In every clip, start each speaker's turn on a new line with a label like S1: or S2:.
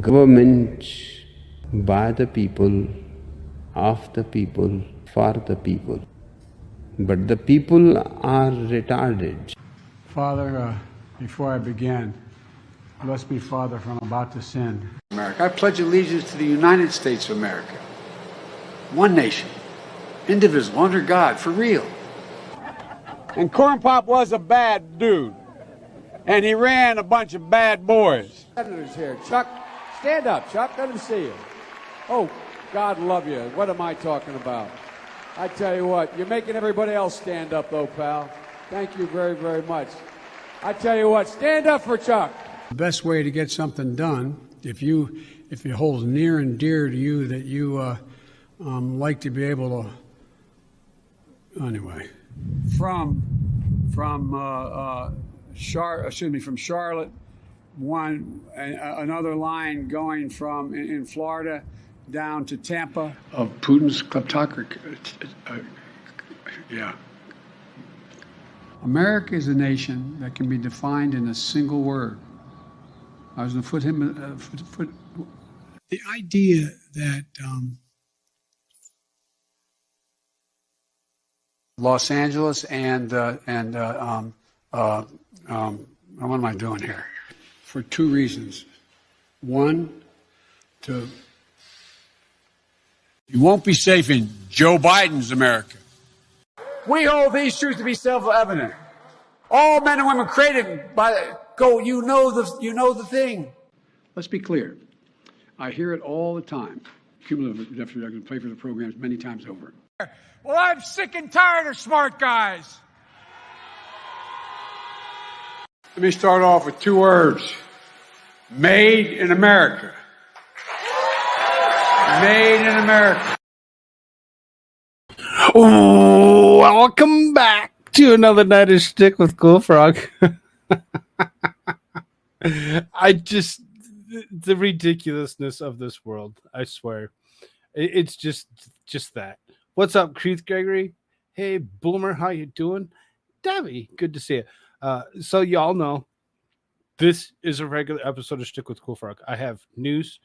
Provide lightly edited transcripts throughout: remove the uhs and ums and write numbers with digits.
S1: Government by the people, of the people, for the people. But the people are retarded.
S2: Father, before I begin, bless me, Father, for I'm about to sin. America. I pledge allegiance to the United States of America. One nation, indivisible, under God, for real. And Corn Pop was a bad dude. And he ran a bunch of bad boys. Senators here. Chuck, stand up, Chuck. Let him see you. Oh, God love you. What am I talking about? I tell you what, you're making everybody else stand up, though, pal. Thank you very, very much. I tell you what, stand up for Chuck. The best way to get something done, if it holds near and dear to you that you like to be able to, anyway, from Charlotte, another line going from in Florida down to Tampa of Putin's kleptocracy. Yeah. America is a nation that can be defined in a single word. I was going to put him. The idea that Los Angeles and what am I doing here? For two reasons. One, you won't be safe in Joe Biden's America. We hold these truths to be self-evident. All men and women created by you know the thing. Let's be clear. I hear it all the time. Cumulative, I can play for the programs many times over. Well, I'm sick and tired of smart guys. Let me start off with two words. Made in America. Made in America.
S3: Oh, welcome back to another night of Shtick with Koolfrogg. The ridiculousness of this world, I swear. It's just that. What's up, Keith Gregory? Hey, Boomer, how you doing? Debbie, good to see you. So y'all know, this is a regular episode of Shtick with Koolfrogg. I have news.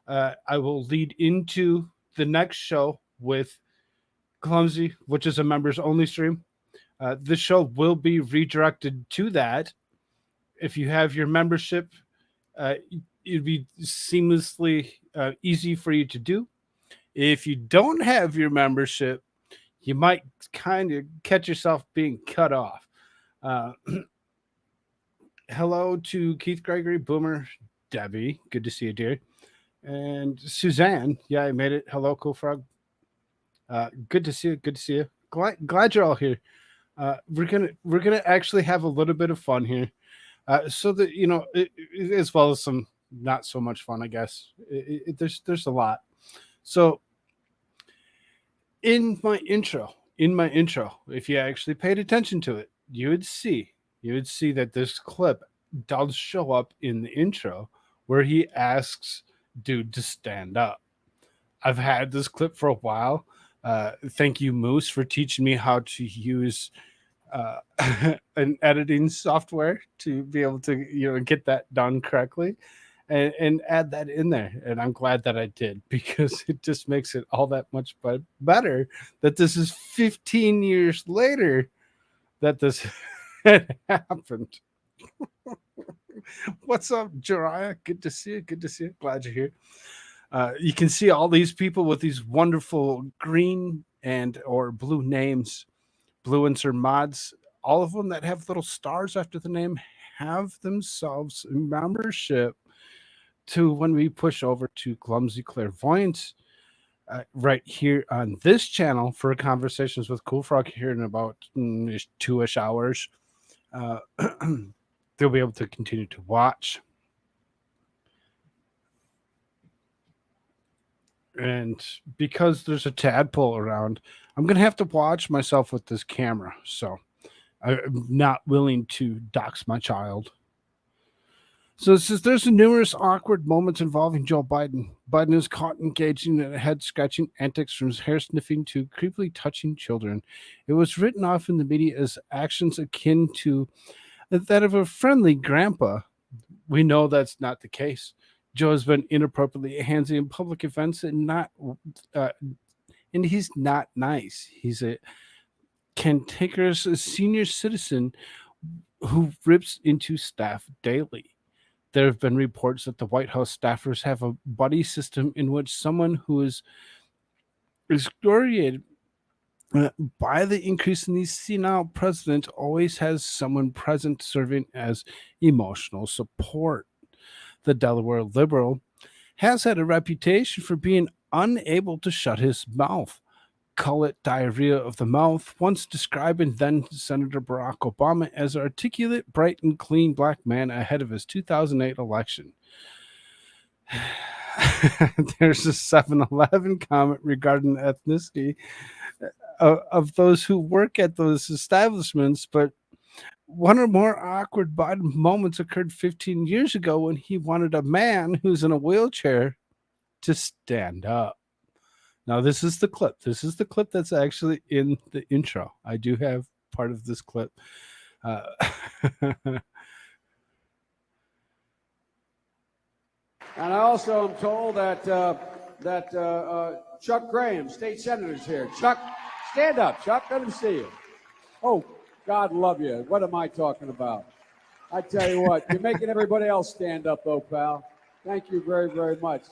S3: I will lead into the next show with Clumsy, which is a members only stream. This show will be redirected to that. If you have your membership, it'd be seamlessly easy for you to do. If you don't have your membership, you might kind of catch yourself being cut off. Hello to Keith Gregory, Boomer, Debbie. Good to see you, dear. And Suzanne. Yeah, I made it. Hello, Koolfrogg. Good to see you. Good to see you. Glad you're all here. We're gonna actually have a little bit of fun here, so that as well as some not so much fun, I guess. There's a lot. So in my intro, if you actually paid attention to it, you would see that this clip does show up in the intro where he asks dude to stand up. I've had this clip for a while. Thank you, Moose, for teaching me how to use an editing software to be able to get that done correctly and add that in there. And I'm glad that I did, because it just makes it all that much better that this is 15 years later that this had happened. What's up, Jariah? Good to see you. Good to see you. Glad you're here. You can see all these people with these wonderful green and or blue names, blue insert mods. All of them that have little stars after the name have themselves a membership to when we push over to Clumsy Clairvoyance right here on this channel for Conversations with Koolfrogg here in about 2-ish hours. They'll be able to continue to watch. And because there's a tadpole around, I'm going to have to watch myself with this camera. So I'm not willing to dox my child. So it says there's numerous awkward moments involving Joe Biden. Biden is caught engaging in head-scratching antics from hair-sniffing to creepily touching children. It was written off in the media as actions akin to that of a friendly grandpa. We know that's not the case. Joe has been inappropriately handsy in public events uh, and he's not nice. He's a cantankerous senior citizen who rips into staff daily. There have been reports that the White House staffers have a buddy system in which someone who is excoriated by the increase in the senile president always has someone present serving as emotional support. The Delaware liberal has had a reputation for being unable to shut his mouth. Call it diarrhea of the mouth, once describing then Senator Barack Obama as an articulate, bright, and clean black man ahead of his 2008 election. There's a 7-Eleven comment regarding ethnicity of those who work at those establishments, but one or more awkward moments occurred 15 years ago when he wanted a man who's in a wheelchair to stand up. Now, this is the clip. This is the clip that's actually in the intro. I do have part of this clip.
S2: And I also am told that Chuck Graham, state senator, is here. Chuck, stand up, Chuck. Let him see you. Oh, God love you. What am I talking about? I tell you what, you're making everybody else stand up, though, pal. Thank you very, very much.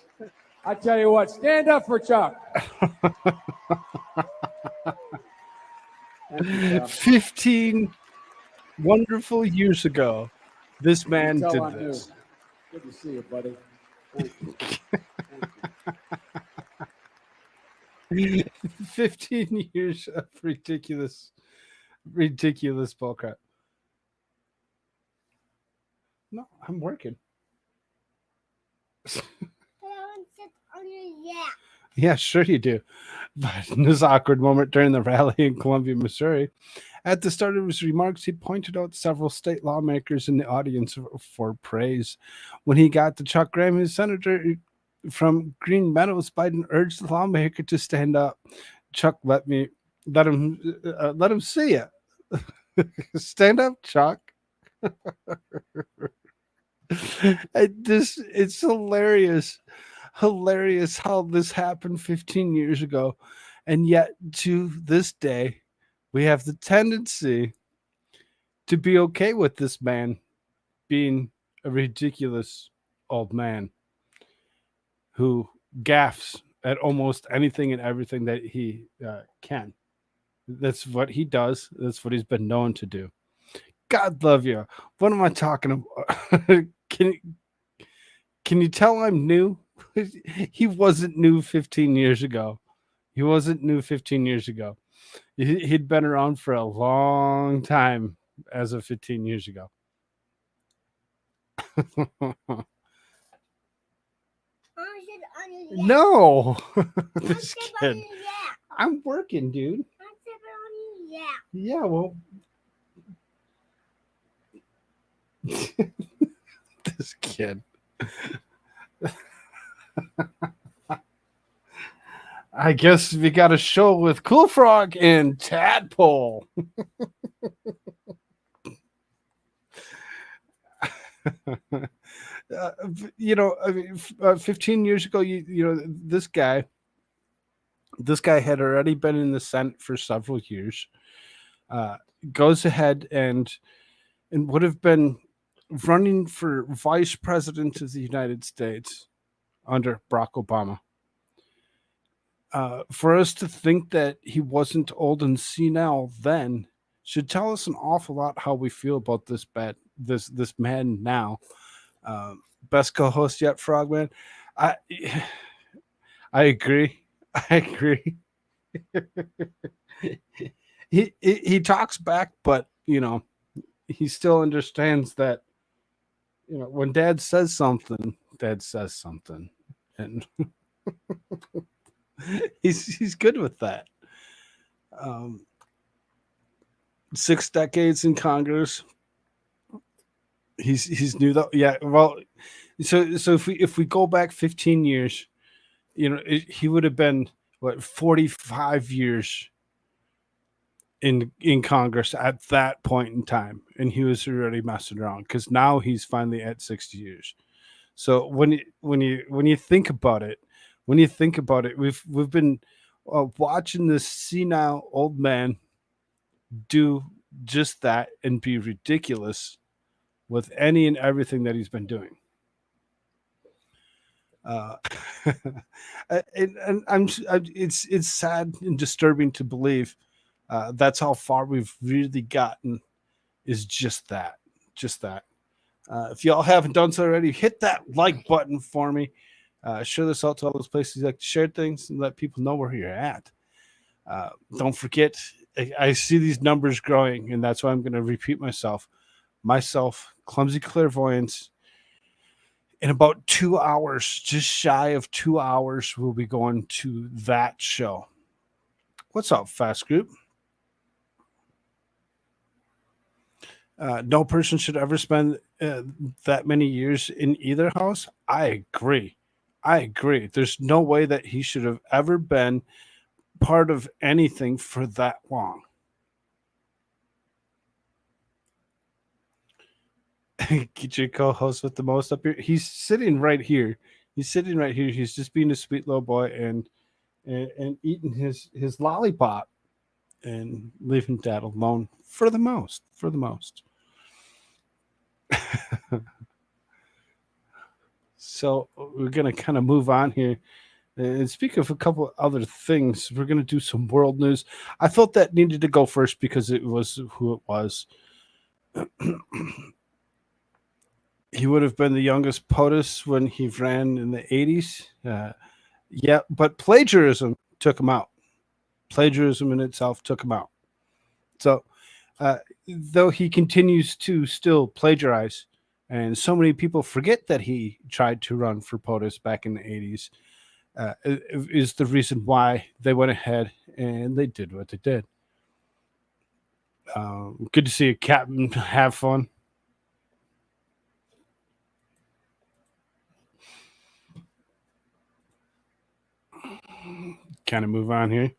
S2: I tell you what, stand up for Chuck.
S3: 15 wonderful years ago, this man did this.
S2: Good to see you, buddy. Thank
S3: you. 15 years of ridiculous bullcrap. No, I'm working. Yeah, sure you do. But in this awkward moment during the rally in Columbia, Missouri, at the start of his remarks, he pointed out several state lawmakers in the audience for praise. When he got to Chuck Graham, his senator from Green Meadows, Biden urged the lawmaker to stand up. Chuck, let him see it. Stand up, Chuck. It's hilarious how this happened 15 years ago, and yet to this day we have the tendency to be okay with this man being a ridiculous old man who gaffes at almost anything and everything that he can. That's what he does. That's what he's been known to do. God love you. What am I talking about? Can you tell I'm new? He wasn't new 15 years ago. He wasn't new 15 years ago. He'd been around for a long time as of 15 years ago. No. This kid. I'm working, dude. Yeah, well. This kid. I guess we got a show with Koolfrogg and Tadpole. You know, I mean, 15 years ago, you know, this guy had already been in the Senate for several years. Goes ahead and would have been running for vice president of the United States under Barack Obama. For us to think that he wasn't old and senile then should tell us an awful lot how we feel about this man now. Best co-host yet, Frogman. I agree. He talks back, but you know, he still understands that, you know, when Dad says something, and he's good with that. 6 decades in Congress. He's new though. Yeah. Well, so if we go back 15 years, you know, he would have been 45 years in Congress at that point in time, and he was already messing around because now he's finally at 60 years. So when you think about it, we've been watching this senile old man do just that and be ridiculous with any and everything that he's been doing. Uh, and it's sad and disturbing to believe that's how far we've really gotten. Is just that. If y'all haven't done so already, hit that like button for me. Share this out to all those places you like to share things and let people know where you're at. Don't forget, I see these numbers growing, and that's why I'm going to repeat myself. Clumsy Clairvoyance. In about 2 hours, just shy of 2 hours, we'll be going to that show. What's up, Fast Group? No person should ever spend that many years in either house. I agree. There's no way that he should have ever been part of anything for that long. Get your co-host with the most up here. He's sitting right here. He's just being a sweet little boy and eating his lollipop and leaving dad alone for the most. So we're gonna kind of move on here. And speak of a couple other things, we're gonna do some world news. I felt that needed to go first because it was who it was. He would have been the youngest POTUS when he ran in the 80s. Yeah, but plagiarism took him out. Plagiarism in itself took him out. So, though he continues to still plagiarize, and so many people forget that he tried to run for POTUS back in the 80s, is the reason why they went ahead and they did what they did. Good to see you, Captain. Have fun. Kind of move on here.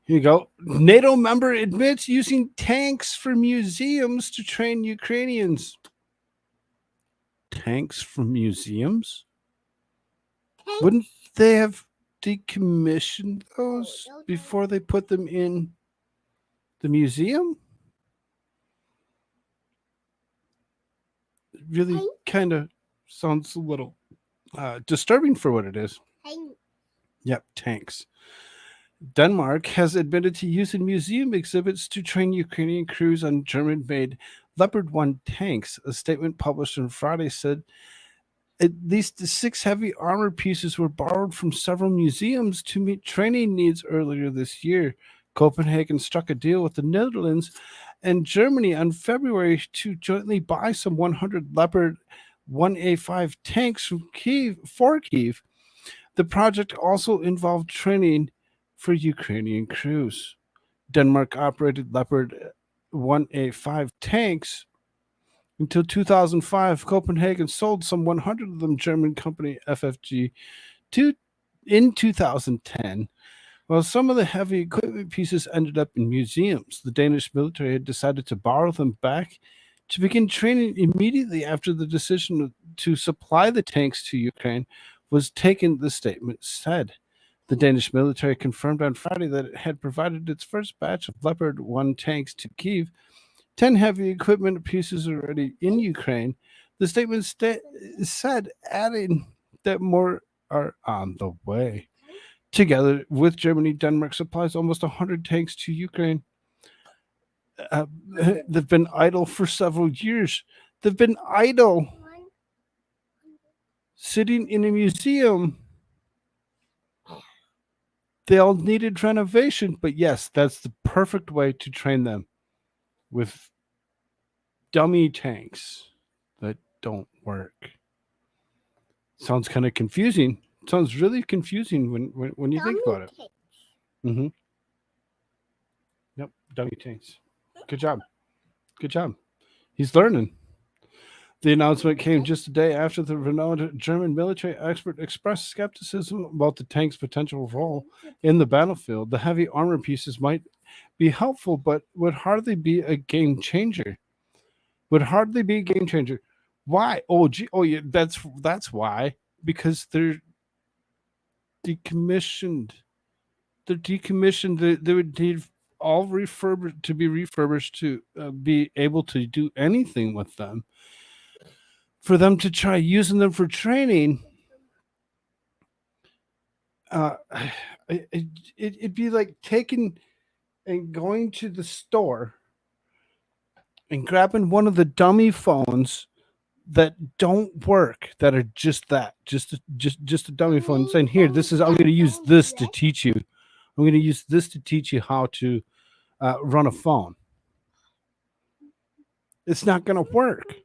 S3: Here you go. NATO member admits using tanks for museums to train Ukrainians. Tanks for museums? Wouldn't they have decommissioned those before they put them in the museum? It really kind of sounds a little disturbing for what it is. Yep, tanks. Denmark has admitted to using museum exhibits to train Ukrainian crews on German-made Leopard 1 tanks. A statement published on Friday said at least 6 heavy armor pieces were borrowed from several museums to meet training needs earlier this year. Copenhagen struck a deal with the Netherlands and Germany on February to jointly buy some 100 Leopard 1A5 tanks from Kyiv. The project also involved training for Ukrainian crews. Denmark operated Leopard 1A5 tanks until 2005. Copenhagen sold some 100 of them German company FFG in 2010. While some of the heavy equipment pieces ended up in museums, the Danish military had decided to borrow them back to begin training immediately after the decision to supply the tanks to Ukraine was taken, the statement said. The Danish military confirmed on Friday that it had provided its first batch of Leopard 1 tanks to Kyiv. 10 heavy equipment pieces already in Ukraine. The statement said, adding that more are on the way. Together with Germany, Denmark supplies almost 100 tanks to Ukraine. They've been idle for several years. They've been idle, sitting in a museum. They all needed renovation, but yes, that's the perfect way to train them with dummy tanks that don't work. Sounds kind of confusing. Sounds really confusing when you think about it. Mm-hmm. Yep, dummy tanks. Good job. He's learning. The announcement came just a day after the renowned German military expert expressed skepticism about the tank's potential role in the battlefield. The heavy armor pieces might be helpful, but would hardly be a game changer. Why? Oh yeah, that's why. Because they're decommissioned. They're decommissioned. They would need all refurbished to be refurbished to be able to do anything with them. For them to try using them for training, uh, it'd be like taking and going to the store and grabbing one of the dummy phones that don't work, that are just that, just a dummy phone, and saying, "Here, this is. I'm going to use this to teach you. I'm going to use this to teach you how to run a phone." It's not going to work.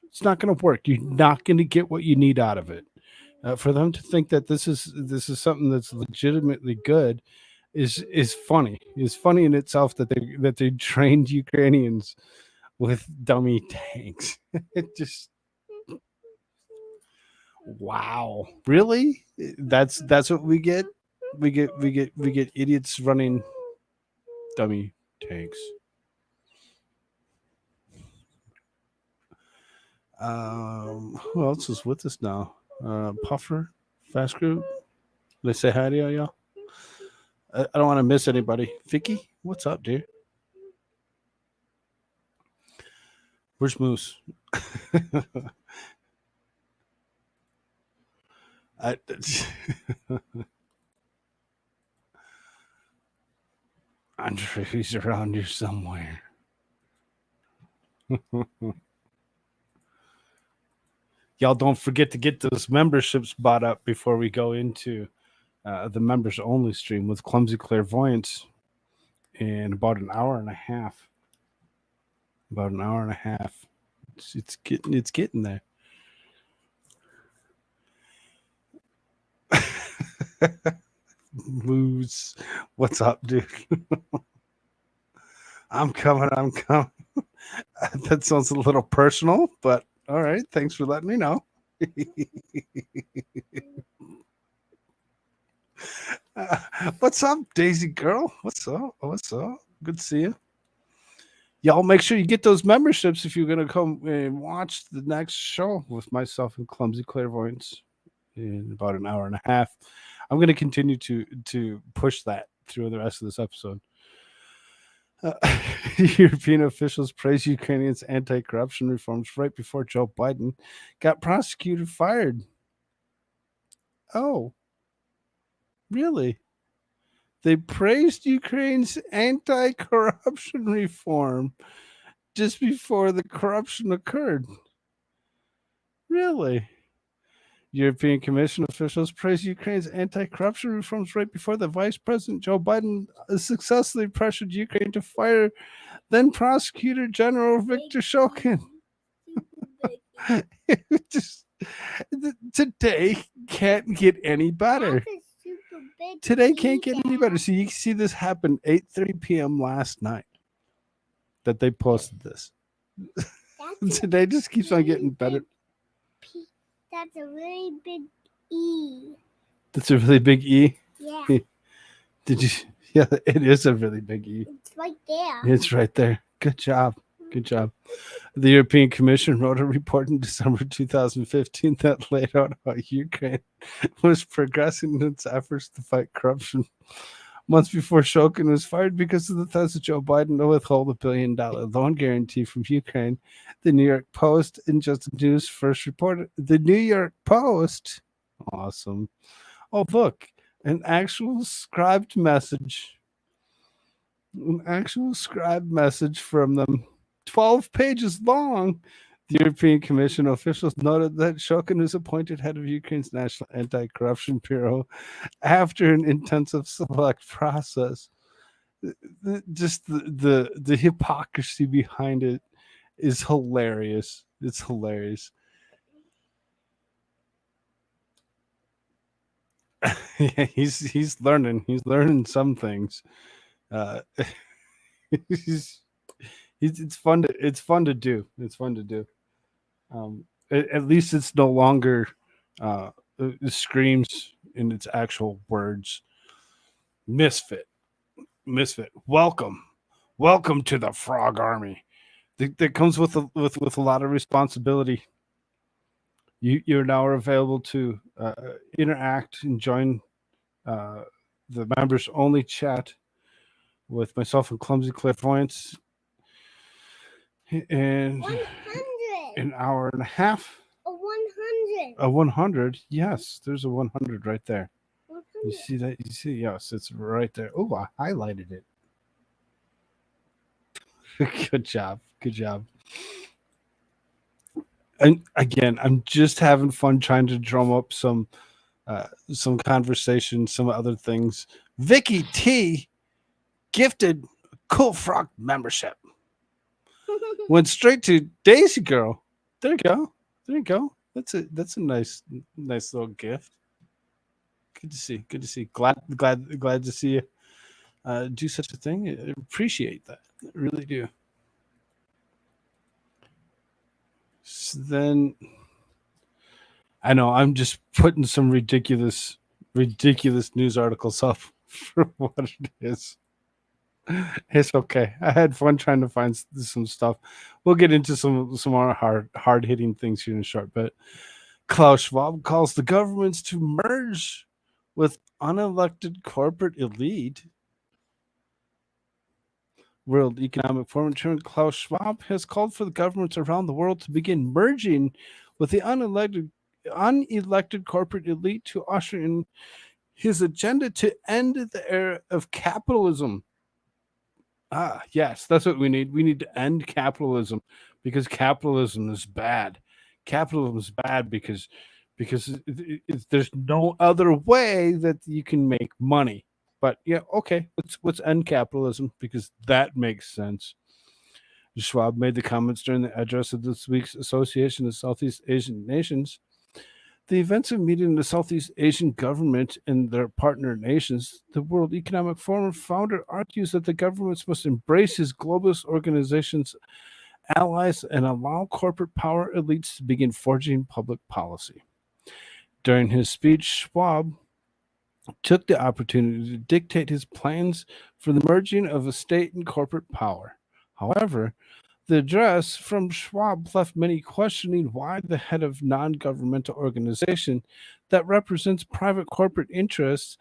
S3: It's not going to work. You're not going to get what you need out of it. For them to think that this is something that's legitimately good is funny. It's funny in itself that they trained Ukrainians with dummy tanks. It just wow, really? That's what we get. We get idiots running dummy tanks. Who else is with us now? Puffer, Fast Group. Let's say hi to y'all. I don't want to miss anybody. Vicky, what's up, dude? Where's Moose? I, Andre, he's around here somewhere. Y'all don't forget to get those memberships bought up before we go into the members only stream with Clumsy Clairvoyance in about an hour and a half. About an hour and a half. It's getting there. Moose, what's up, dude? I'm coming. That sounds a little personal, but all right. Thanks for letting me know. What's up, Daisy girl? What's up? What's up? Good to see you. Y'all make sure you get those memberships if you're going to come and watch the next show with myself and Clumsy Clairvoyance in about an hour and a half. I'm going to continue to push that through the rest of this episode. European officials praise Ukrainians' anti-corruption reforms right before Joe Biden got prosecuted fired. Oh, really? They praised Ukraine's anti-corruption reform just before the corruption occurred. Really? European Commission officials praised Ukraine's anti-corruption reforms right before the Vice President Joe Biden successfully pressured Ukraine to fire then Prosecutor General Viktor Shokin. Just, today can't get any better. Today can't get any better. So you can see this happen 8:30 p.m. last night that they posted this. Today just keeps on getting better.
S4: That's a really big E.
S3: That's a really big E?
S4: Yeah.
S3: Did you? Yeah, it is a really big E.
S4: It's right there.
S3: It's right there. Good job. Good job. The European Commission wrote a report in December 2015 that laid out how Ukraine was progressing in its efforts to fight corruption. Months before Shokin was fired because of the threats of Joe Biden to withhold $1 billion loan guarantee from Ukraine, the New York Post and Just News first reported. The New York Post, awesome. Oh, look, an actual scribed message. An actual scribed message from them. 12 pages long. The European Commission officials noted that Shokin is appointed head of Ukraine's National Anti-Corruption Bureau after an intensive select process. Just the hypocrisy behind it is hilarious. It's hilarious. Yeah, he's learning. He's learning some things. It's fun to do. It's fun to do. At least it's no longer it screams in its actual words. Misfit. Welcome to the Frog Army. That comes with a lot of responsibility. You're now available to interact and join the members only chat with myself and Clumsy Clairvoyance in
S4: 100.
S3: an hour and a half.
S4: A 100.
S3: A 100, yes, there's a 100 right there. You
S4: 100.
S3: see that? You see, yes, it's right there. Oh, I highlighted it. Good job. Good job. And again, I'm just having fun trying to drum up some conversation, some other things. Vicky T gifted Koolfrogg membership. Went straight to Daisy Girl. There you go. There you go. That's a nice little gift. Good to see. Good to see. Glad to see you do such a thing. I appreciate that. I really do. So then I know I'm just putting some ridiculous news articles up for what it is. It's okay. I had fun trying to find some stuff. We'll get into some more hard hitting things here in a short bit. Klaus Schwab calls the governments to merge with unelected corporate elite. World Economic Forum Chairman Klaus Schwab has called for the governments around the world to begin merging with the unelected corporate elite to usher in his agenda to end the era of capitalism. Ah, yes, that's what we need. We need to end capitalism because capitalism is bad. Capitalism is bad because there's no other way that you can make money. But yeah, okay, let's end capitalism because that makes sense. Schwab made the comments during the address of this week's Association of Southeast Asian Nations. The events of meeting the Southeast Asian government and their partner nations, the World Economic Forum founder argues that the governments must embrace his globalist organization's allies and allow corporate power elites to begin forging public policy. During his speech, Schwab took the opportunity to dictate his plans for the merging of a state and corporate power. However, the address from Schwab left many questioning why the head of non-governmental organization that represents private corporate interests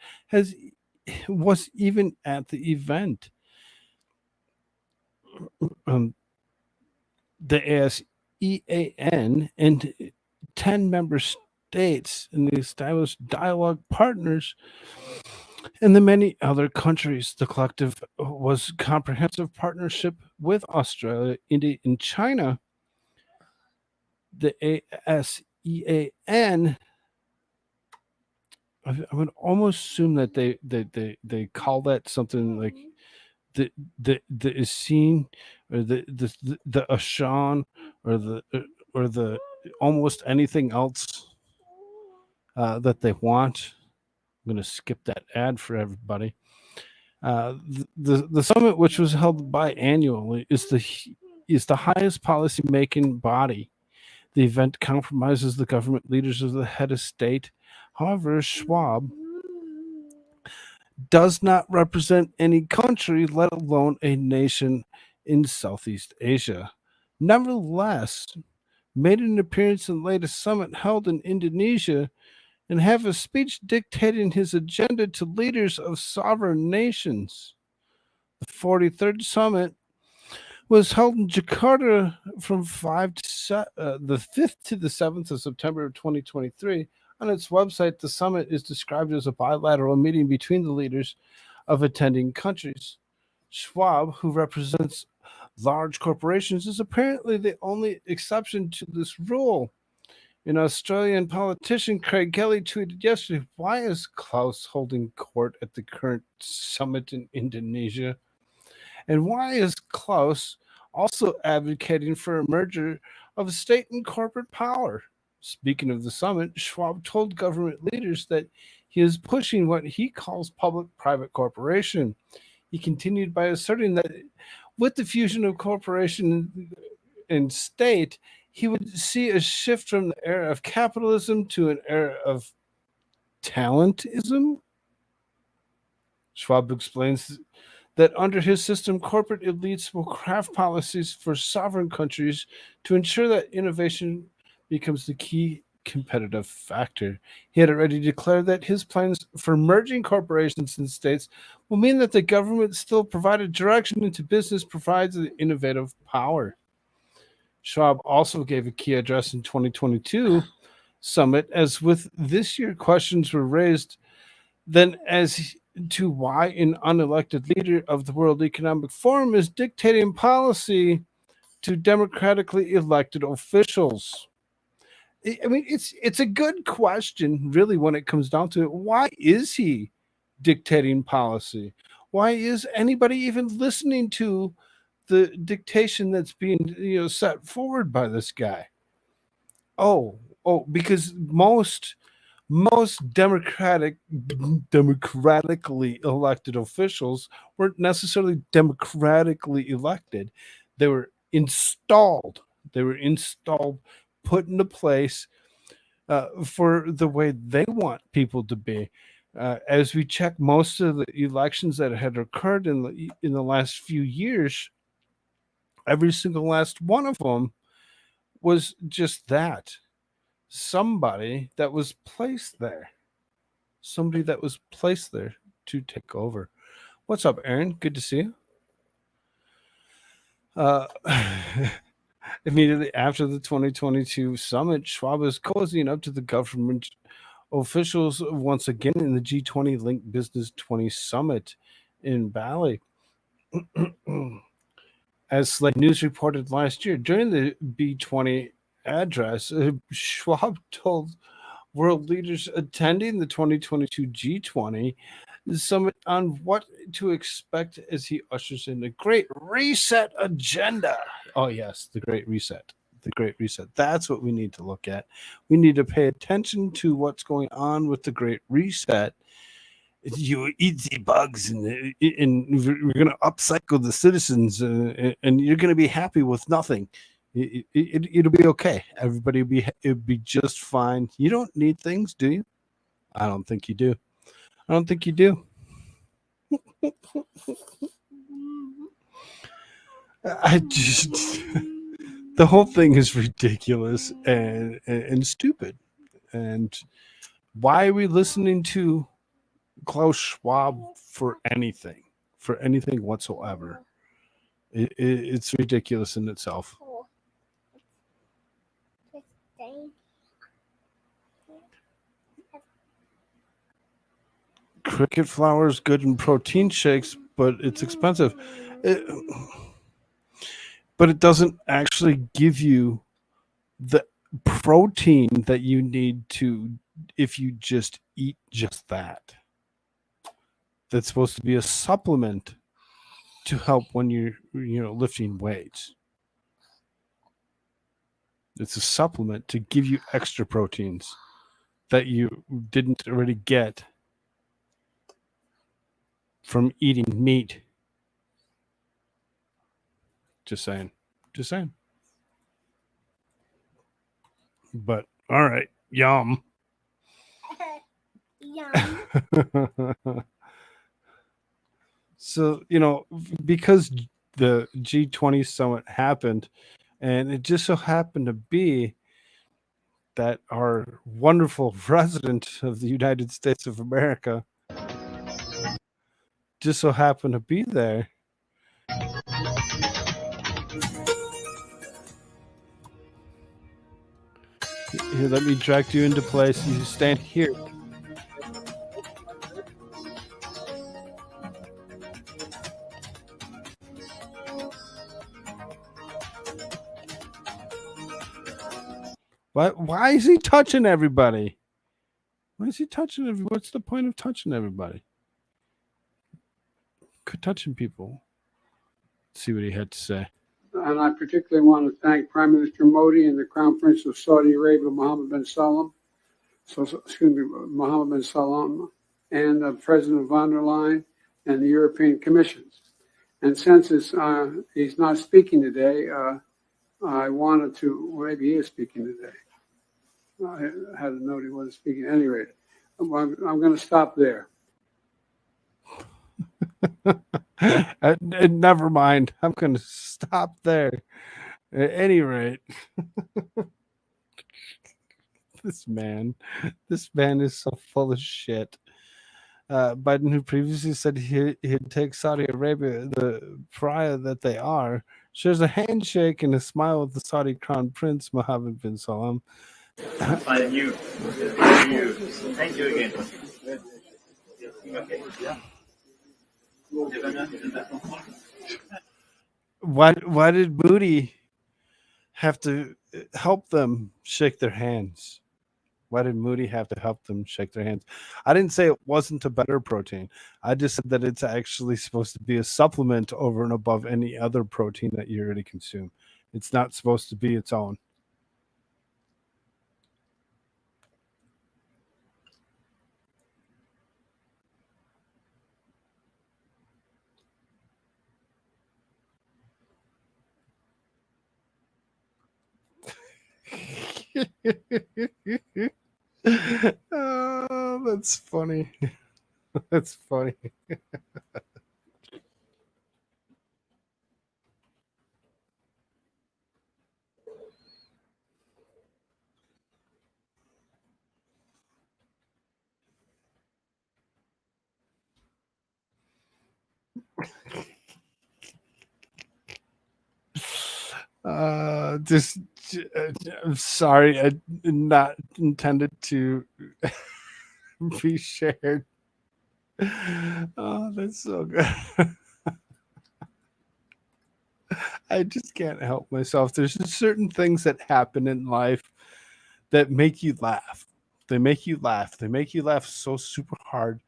S3: was even at the event. The ASEAN and 10 member states and the established dialogue partners and the many other countries. The collective was comprehensive partnership with Australia, India, and China. The ASEAN, I would almost assume that they call that something like the ASEAN or the ASEAN or the almost anything else that they want. I'm going to skip that ad for everybody. The summit, which was held biannually, is the highest policy making body. The event compromises the government leaders of the head of state. However, Schwab does not represent any country, let alone a nation in Southeast Asia. Nevertheless, made an appearance in the latest summit held in Indonesia and have a speech dictating his agenda to leaders of sovereign nations. The 43rd summit was held in Jakarta from the 5th to the 7th of September of 2023. On its website, the summit is described as a bilateral meeting between the leaders of attending countries. Schwab, who represents large corporations, is apparently the only exception to this rule. An Australian politician, Craig Kelly, tweeted yesterday, "Why is Klaus holding court at the current summit in Indonesia? And why is Klaus also advocating for a merger of state and corporate power?" Speaking of the summit, Schwab told government leaders that he is pushing what he calls public-private cooperation. He continued by asserting that with the fusion of corporation and state, he would see a shift from the era of capitalism to an era of talentism. Schwab explains that under his system, corporate elites will craft policies for sovereign countries to ensure that innovation becomes the key competitive factor. He had already declared that his plans for merging corporations and states will mean that the government still provided direction into business, provides the innovative power. Schwab also gave a key address in 2022 summit, as with this year questions were raised then as to why an unelected leader of the World Economic Forum is dictating policy to democratically elected officials. I mean, it's a good question, really, when it comes down to it. Why is he dictating policy? Why is anybody even listening to the dictation that's being set forward by this guy? Because most democratically elected officials weren't necessarily democratically elected. They were installed. Put into place for the way they want people to be. As we check most of the elections that had occurred in the last few years, every single last one of them was just that. Somebody that was placed there. Somebody that was placed there to take over. What's up, Aaron? Good to see you. Immediately after the 2022 summit, Schwab is cozying up to the government officials once again in the G20 Link Business 20 Summit in Bali. As Slate News reported last year, during the B20 address, Schwab told world leaders attending the 2022 G20 summit on what to expect as he ushers in the Great Reset agenda. Oh, yes, the Great Reset. The Great Reset. That's what we need to look at. We need to pay attention to what's going on with the Great Reset. You eat the bugs, and we're going to upcycle the citizens, and you're going to be happy with nothing. It'll be okay. Everybody it'll be just fine. You don't need things, do you? I don't think you do. I just the whole thing is ridiculous and stupid. And why are we listening to Klaus Schwab for anything whatsoever? It's ridiculous in itself. Cricket flour is good in protein shakes, but it's expensive. But it doesn't actually give you the protein that you need to if you just eat just that. That's supposed to be a supplement to help when you're lifting weights. It's a supplement to give you extra proteins that you didn't already get from eating meat. Just saying. But all right, yum.
S4: Yum.
S3: So, because the G20 summit happened, and it just so happened to be that our wonderful president of the United States of America just so happened to be there. Here, let me direct you into place. You stand here. Why is he touching everybody? What's the point of touching everybody? Quit touching people. Let's see what he had to say.
S2: And I particularly want to thank Prime Minister Modi and the Crown Prince of Saudi Arabia, Mohammed bin Salman, and President von der Leyen and the European Commission. And since he's not speaking today, I wanted to, maybe he is speaking today. I had a note he wasn't speaking. At any rate, I'm going to stop there.
S3: Never mind. I'm going to stop there. At any rate, This man, this man is so full of shit. Biden, who previously said he'd take Saudi Arabia, the pariah that they are, shares a handshake and a smile with the Saudi Crown Prince Mohammed bin Salman.
S5: Fine, you. Thank you again. Okay.
S3: Why did Moody have to help them shake their hands? Why did Moody have to help them shake their hands? I didn't say it wasn't a better protein. I just said that it's actually supposed to be a supplement over and above any other protein that you already consume. It's not supposed to be its own. Oh, that's funny. That's funny. Just, I'm sorry. I not intended to be shared. Oh, that's so good. I just can't help myself. There's just certain things that happen in life that make you laugh. They make you laugh. They make you laugh so super hard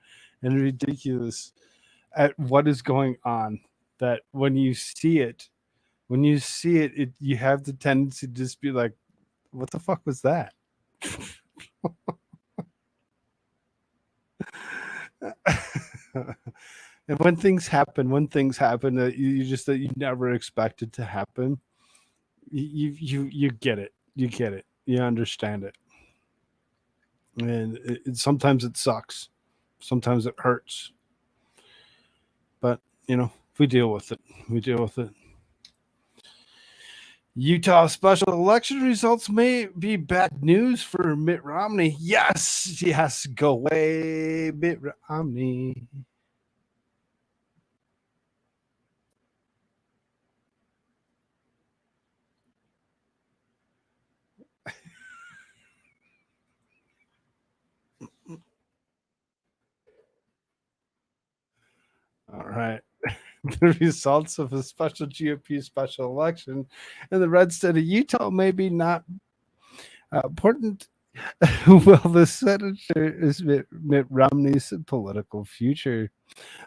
S3: and ridiculous at what is going on that when you see it, you have the tendency to just be like, what the fuck was that? And when things happen that you never expected to happen, you get it. You get it. You understand it. And sometimes it sucks. Sometimes it hurts. But, we deal with it. We deal with it. Utah special election results may be bad news for Mitt Romney. Yes, yes, go away, Mitt Romney. All right. The results of a special GOP special election in the red state of Utah may be not important. Well, the senator is Mitt Romney's political future.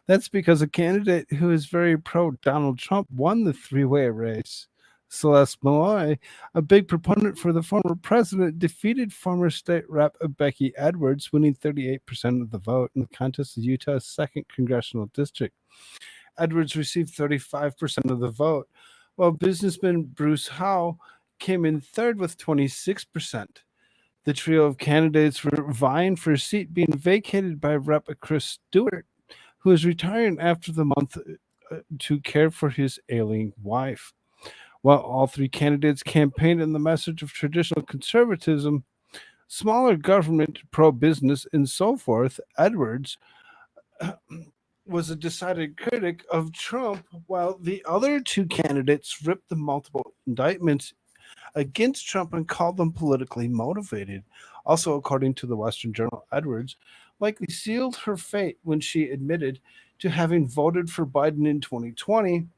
S3: That's because a candidate who is very pro Donald Trump won the three-way race. Celeste Malloy, a big proponent for the former president, defeated former state rep Becky Edwards, winning 38% of the vote in the contest of Utah's 2nd congressional district. Edwards received 35% of the vote, while businessman Bruce Howe came in third with 26%. The trio of candidates were vying for a seat being vacated by Rep. Chris Stewart, who is retiring after the month to care for his ailing wife. While all three candidates campaigned on the message of traditional conservatism, smaller government, pro-business, and so forth, Edwards was a decided critic of Trump, while the other two candidates ripped the multiple indictments against Trump and called them politically motivated. Also, according to the Western Journal, Edwards likely sealed her fate when she admitted to having voted for Biden in 2020,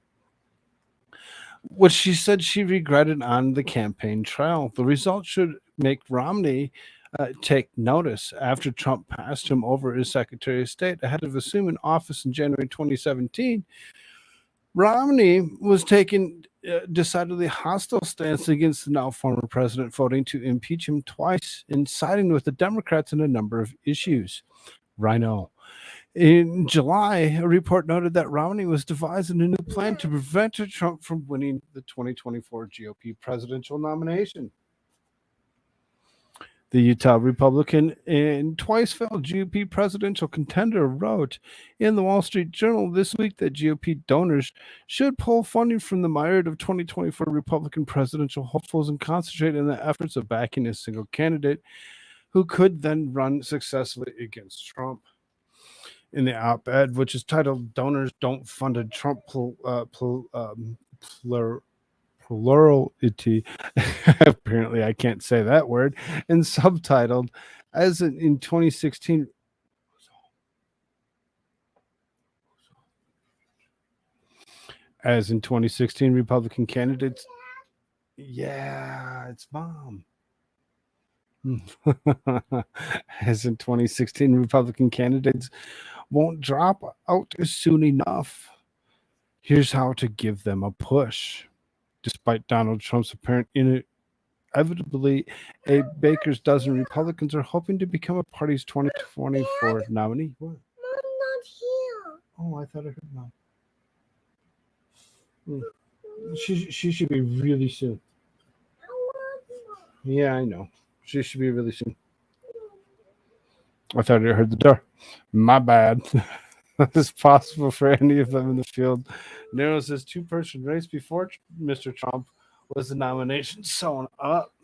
S3: which she said she regretted on the campaign trail. The result should make Romney take notice after Trump passed him over as Secretary of State ahead of assuming office in January 2017. Romney was taking a decidedly hostile stance against the now former president, voting to impeach him twice and siding with the Democrats on a number of issues. Rhino. In July, a report noted that Romney was devising a new plan to prevent Trump from winning the 2024 GOP presidential nomination. The Utah Republican and twice failed GOP presidential contender wrote in the Wall Street Journal this week that GOP donors should pull funding from the myriad of 2024 Republican presidential hopefuls and concentrate on the efforts of backing a single candidate who could then run successfully against Trump. In the op-ed, which is titled "Donors Don't Fund a Trump Plurality," apparently I can't say that word, and subtitled in 2016. As in 2016, Republican candidates. Yeah, it's mom. As in 2016, Republican candidates won't drop out soon enough. Here's how to give them a push. Despite Donald Trump's apparent inevitably a baker's dozen, Republicans are hoping to become a party's 2024 nominee. What?
S4: Mom not here.
S3: Oh, I thought I heard mom. She should be really soon.
S4: I want Mom.
S3: Yeah, I know. She should be really soon. I thought I heard the door. My bad. It's possible for any of them in the field. Narrows this two-person race before Mr. Trump was the nomination sewn up.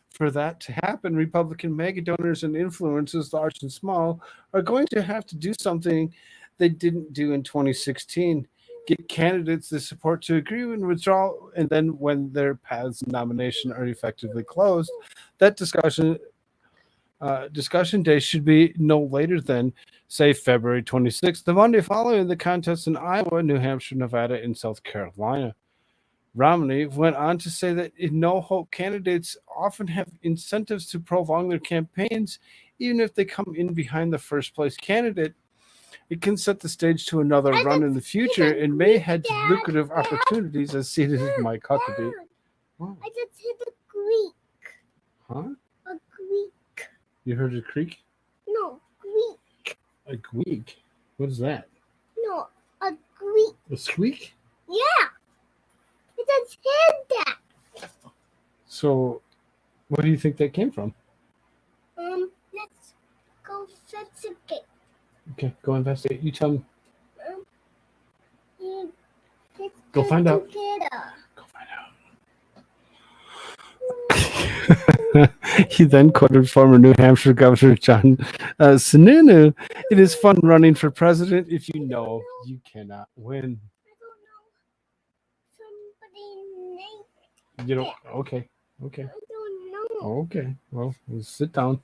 S3: For that to happen, Republican mega donors and influencers, large and small, are going to have to do something they didn't do in 2016. Get candidates the support to agree and withdraw, and then when their paths and nomination are effectively closed, that discussion day should be no later than, say, February 26th, the Monday following the contests in Iowa, New Hampshire, Nevada, and South Carolina. Romney went on to say that no-hope candidates often have incentives to prolong their campaigns, even if they come in behind the first-place candidate. It can set the stage to another run in the future and may head to lucrative opportunities as seated as Mike Huckabee.
S4: I just hit a creek.
S3: Huh?
S4: A creek.
S3: You heard a creak?
S4: No, creek.
S3: A squeak? What is that?
S4: No, a creek.
S3: A squeak?
S4: Yeah. I just hit that.
S3: So, what do you think that came from?
S4: Let's go investigate.
S3: Okay, go investigate. You tell me.
S4: Let's
S3: Go find out.
S4: Together.
S3: Go find out. He then quoted former New Hampshire Governor John Sununu. It is fun running for president if you know you cannot win.
S4: I don't know. Somebody named
S3: You don't. Okay. Okay.
S4: I don't know.
S3: Okay. Well, sit down.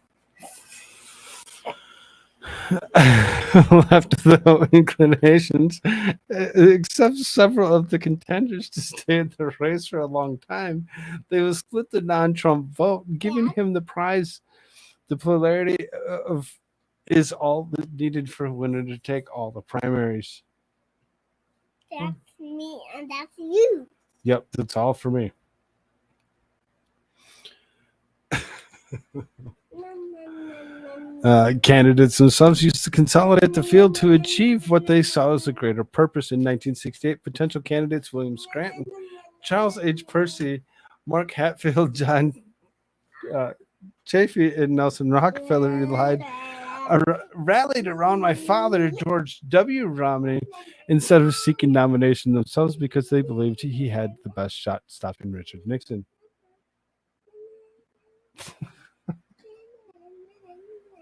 S3: Left of the inclinations, except several of the contenders to stay in the race for a long time, they will split the non-Trump vote, giving him the prize. The plurality of is all needed for a winner to take all the primaries.
S4: That's me and that's you.
S3: Yep, that's all for me. Candidates themselves used to consolidate the field to achieve what they saw as a greater purpose. In 1968, potential candidates William Scranton, Charles H. Percy, Mark Hatfield, John Chafee, and Nelson Rockefeller rallied around my father, George W. Romney, instead of seeking nomination themselves because they believed he had the best shot stopping Richard Nixon.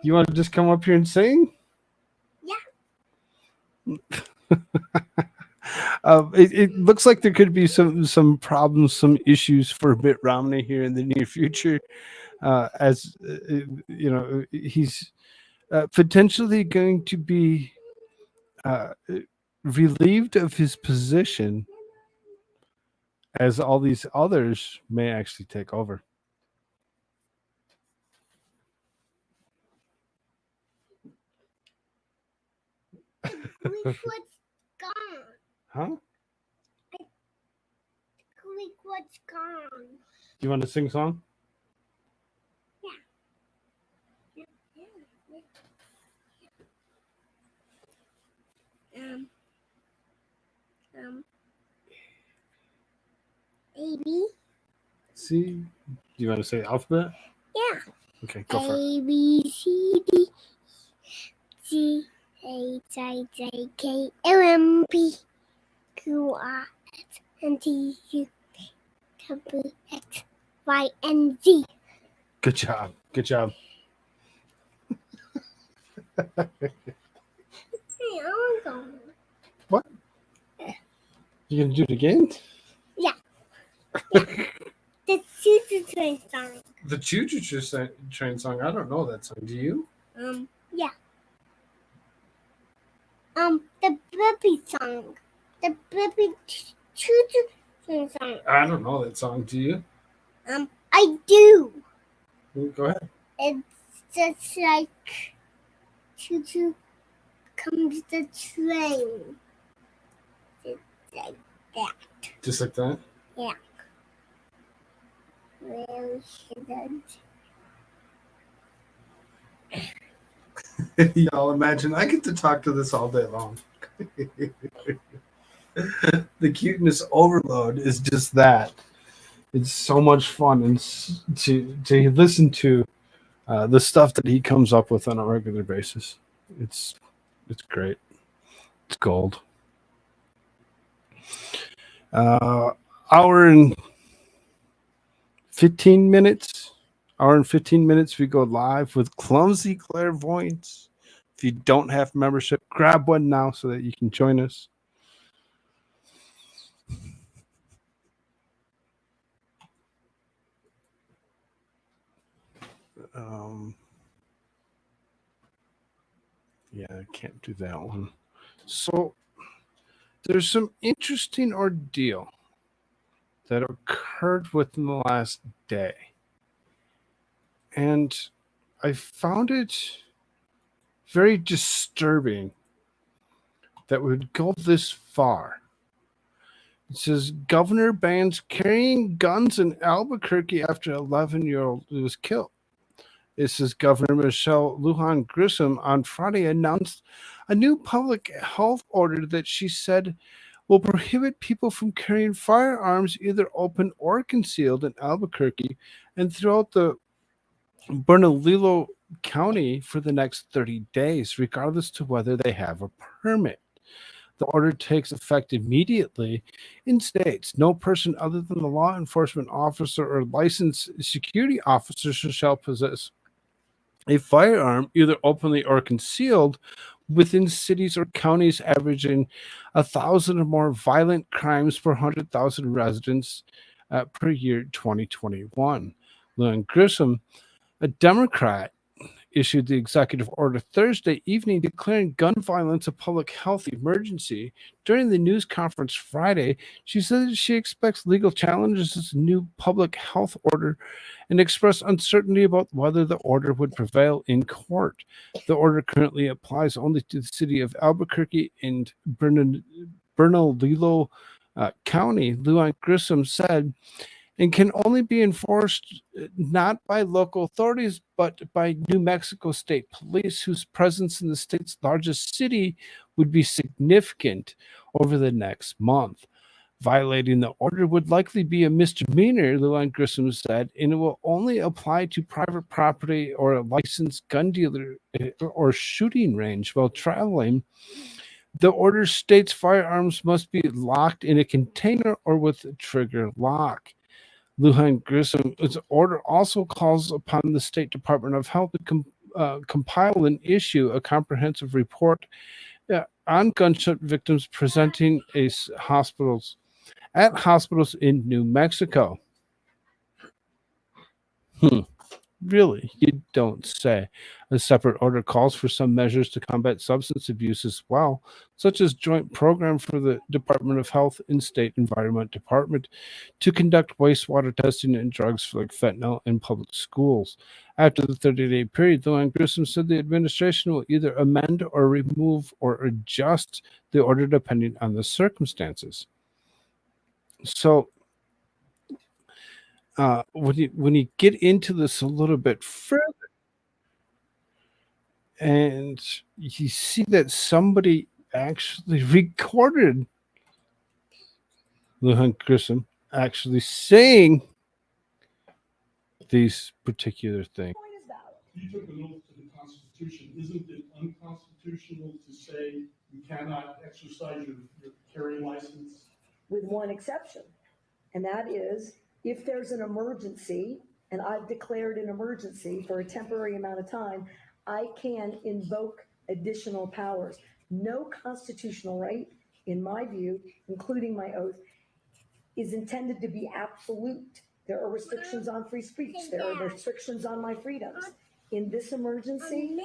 S3: You want to just come up here and sing?
S4: Yeah.
S3: It looks like there could be some problems, some issues for Mitt Romney here in the near future, as you know, he's potentially going to be relieved of his position, as all these others may actually take over.
S4: Creek was gone.
S3: Huh?
S4: Creek was gone.
S3: Do you want to sing a song?
S4: A B.
S3: C. Do you want to say alphabet?
S4: Yeah.
S3: Okay, go for it.
S4: A B C D G H I J K L M P Q R S and T U W X Y and Z.
S3: Good job. Good job.
S4: Hey, I'm going.
S3: What? You gonna do it again?
S4: Yeah. The choo-choo train song.
S3: The Choo Choo Train song. I don't know that song. Do you?
S4: Yeah. The Blippi song. The Blippi choo-choo train song.
S3: I don't know that song. Do you?
S4: I do.
S3: Go ahead.
S4: It's just like choo-choo comes the train. Just like that.
S3: Just like that?
S4: Yeah. Well, shouldn't.
S3: Y'all imagine I get to talk to this all day long. The cuteness overload is just that. It's so much fun and to listen to the stuff that he comes up with on a regular basis. It's great. It's gold. Hour and 15 minutes. Hour and 15 minutes. We go live with Clumsy Clairvoyance. If you don't have membership, grab one now so that you can join us. Yeah, I can't do that one. So there's some interesting ordeal that occurred within the last day. And I found it very disturbing that we would go this far. It says governor bans carrying guns in Albuquerque after 11-year-old was killed. It says Governor Michelle Lujan Grisham on Friday announced a new public health order that she said will prohibit people from carrying firearms either open or concealed in Albuquerque and throughout the Bernalillo County for the next 30 days, regardless to whether they have a permit. The order takes effect immediately in states. No person other than the law enforcement officer or licensed security officer shall possess a firearm, either openly or concealed, within cities or counties averaging 1,000 or more violent crimes per 100,000 residents per year 2021. Lynn Grissom, a Democrat, issued the executive order Thursday evening declaring gun violence a public health emergency. During the news conference Friday, she said that she expects legal challenges to this new public health order and expressed uncertainty about whether the order would prevail in court. The order currently applies only to the city of Albuquerque and Bernalillo County, Luan Grissom said, and can only be enforced not by local authorities, but by New Mexico State Police, whose presence in the state's largest city would be significant over the next month. Violating the order would likely be a misdemeanor, Luan Grissom said, and it will only apply to private property or a licensed gun dealer or shooting range while traveling. The order states firearms must be locked in a container or with a trigger lock. Lujan Grissom's order also calls upon the State Department of Health to compile and issue a comprehensive report on gunshot victims presenting at hospitals in New Mexico. Really, you don't say. A separate order calls for some measures to combat substance abuse as well, such as joint program for the Department of Health and State Environment Department to conduct wastewater testing and drugs like fentanyl in public schools. After the 30-day period, Luan Grissom said the administration will either amend or remove or adjust the order depending on the circumstances. So, when you get into this a little bit further, and you see that somebody actually recorded Lujan Grissom actually saying these particular things.
S6: You took an oath to the Constitution. Isn't it unconstitutional to say you cannot exercise your carrying license?
S7: With one exception, and that is if there's an emergency, and I've declared an emergency for a temporary amount of time, I can invoke additional powers. No constitutional right, in my view, including my oath, is intended to be absolute. There are restrictions on free speech. There are restrictions on my freedoms. In this emergency,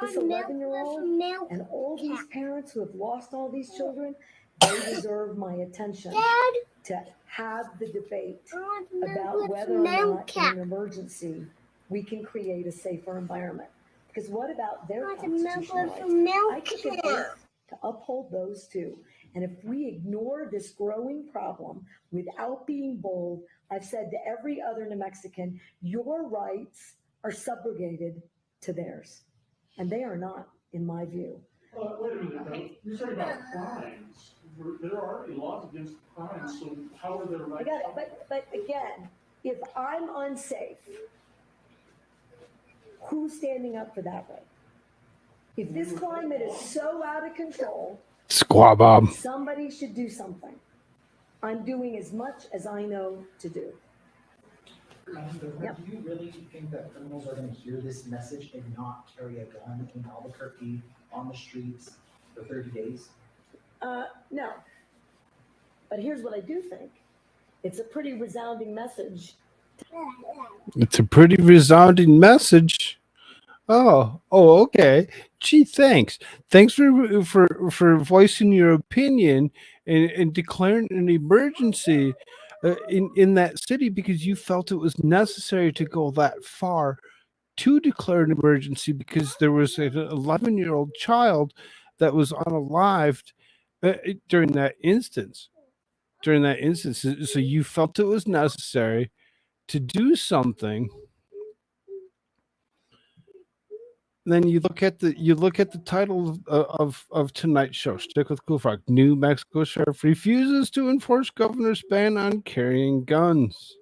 S7: this 11-year-old and all these parents who have lost all these children, they deserve my attention to have the debate about whether or not in an emergency we can create a safer environment. Because what about their constitutional rights? I took an oath to uphold those too. And if we ignore this growing problem without being bold, I've said to every other New Mexican, your rights are subrogated to theirs. And they are not, in my view.
S6: Wait a minute, though. You're talking about crimes. There are already laws against crimes, so how are there rights?
S7: I got it, but again, if I'm unsafe, who's standing up for that right? If this climate is so out of control,
S3: Squabob.
S7: somebody should do something. I'm doing as much as I know to do. Yep.
S8: Do you really think that criminals are going to hear this message and not carry a gun in Albuquerque on the streets for 30 days?
S7: No. But here's what I do think. It's a pretty resounding message.
S3: It's a pretty resounding message. Oh, okay. Gee, thanks. Thanks for voicing your opinion and declaring an emergency in that city because you felt it was necessary to go that far to declare an emergency because there was an 11-year-old child that was unalived during that instance. So you felt it was necessary to do something. Then you look at the title of tonight's show, Shtick with Koolfrogg. New Mexico sheriff refuses to enforce governor's ban on carrying guns.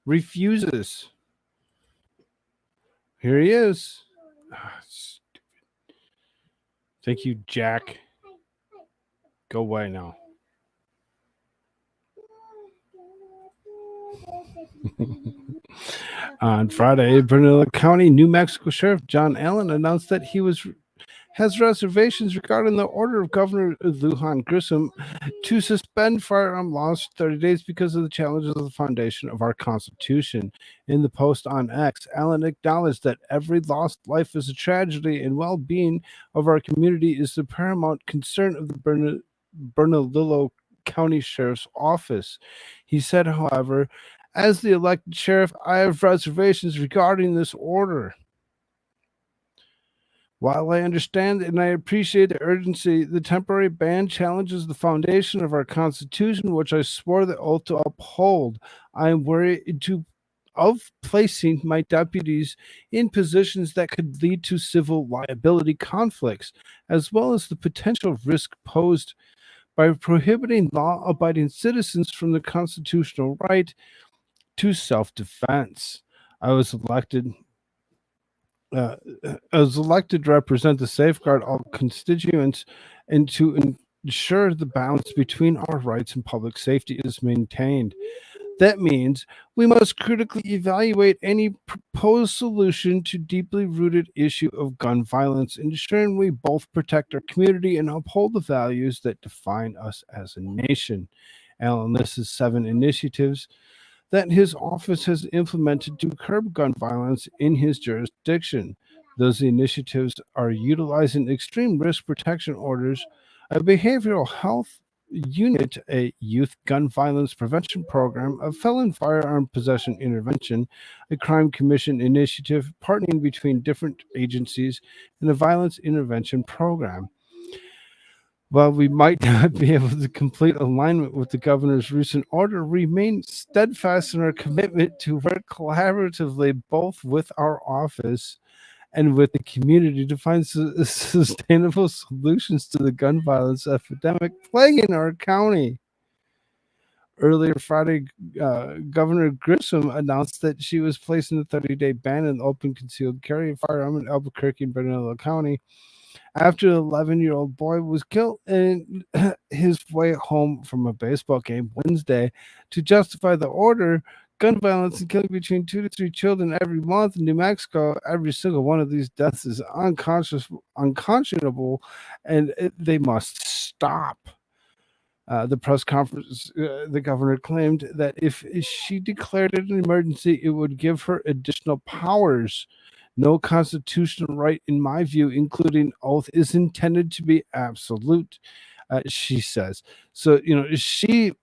S3: Refuses. Here he is. Stupid. Thank you, Jack. Go away now. On Friday, Bernalillo County, New Mexico Sheriff John Allen announced that he has reservations regarding the order of Governor Lujan Grissom to suspend firearm laws for 30 days because of the challenges of the foundation of our Constitution. In the post on X, Allen acknowledged that every lost life is a tragedy and well-being of our community is the paramount concern of the Bernalillo County Sheriff's Office. He said, however, as the elected sheriff, I have reservations regarding this order. While I understand and I appreciate the urgency, the temporary ban challenges the foundation of our Constitution, which I swore the oath to uphold. I am worried of placing my deputies in positions that could lead to civil liability conflicts, as well as the potential risk posed by prohibiting law-abiding citizens from the constitutional right to self-defense. I was elected to represent the safeguard all constituents and to ensure the balance between our rights and public safety is maintained. That means we must critically evaluate any proposed solution to deeply rooted issue of gun violence, ensuring we both protect our community and uphold the values that define us as a nation. Allen lists 7 initiatives that his office has implemented to curb gun violence in his jurisdiction. Those initiatives are utilizing extreme risk protection orders, a behavioral health unit, a youth gun violence prevention program, a felon firearm possession intervention, a crime commission initiative partnering between different agencies, and a violence intervention program. While we might not be able to complete alignment with the governor's recent order, we remain steadfast in our commitment to work collaboratively both with our office and with the community to find sustainable solutions to the gun violence epidemic plaguing our county. Earlier Friday, Governor Grissom announced that she was placing a 30-day ban on open concealed carry of firearm in Albuquerque and Bernalillo County after the 11-year-old boy was killed in his way home from a baseball game Wednesday. To justify the order, gun violence and killing between 2 to 3 children every month in New Mexico. Every single one of these deaths is unconscionable, and they must stop. The press conference, the governor claimed that if she declared it an emergency, it would give her additional powers. No constitutional right, in my view, including oath, is intended to be absolute, she says. So, she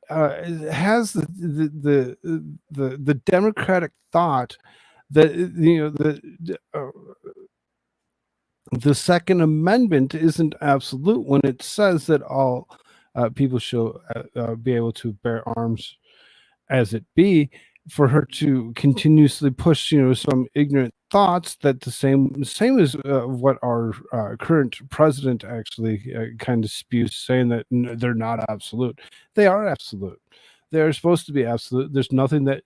S3: has the democratic thought that the Second Amendment isn't absolute when it says that all people shall be able to bear arms as it be. For her to continuously push, some ignorant thoughts that the same as what our current president actually kind of spews, saying that they're not absolute. They are absolute. They are supposed to be absolute. There's nothing that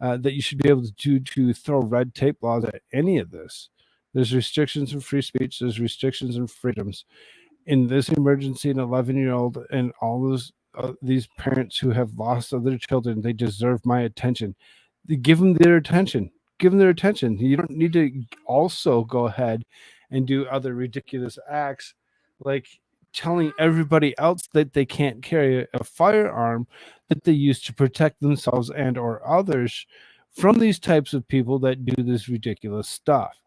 S3: you should be able to do to throw red tape laws at any of this. There's restrictions in free speech. There's restrictions in freedoms. In this emergency, an 11-year-old and all these parents who have lost other children, they deserve my attention. Give them their attention. Give them their attention. You don't need to also go ahead and do other ridiculous acts like telling everybody else that they can't carry a firearm that they use to protect themselves and or others from these types of people that do this ridiculous stuff.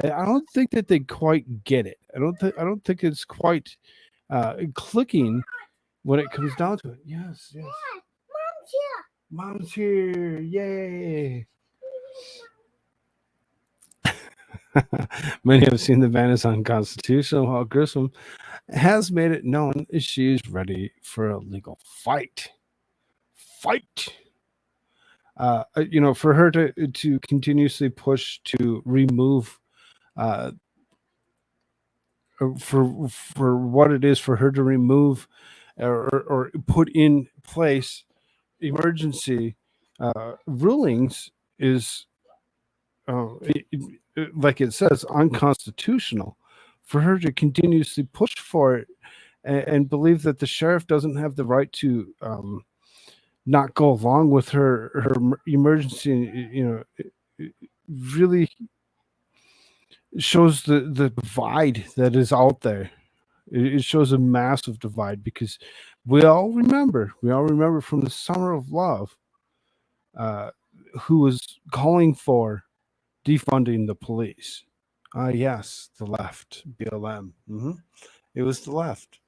S3: I don't think that they quite get it. I don't think it's quite clicking when it comes down to it. Yes. Mom's here. Yay. Many have seen the ban is unconstitutional, while Grissom has made it known she's ready for a legal fight. For her to continuously push to remove for what it is for her to remove or put in place emergency rulings is like it says unconstitutional. For her to continuously push for it and believe that the sheriff doesn't have the right to not go along with her emergency, it really shows the divide that is out there. It shows a massive divide because we all remember from the Summer of Love who was calling for defunding the police. Yes, the left, BLM. It was the left,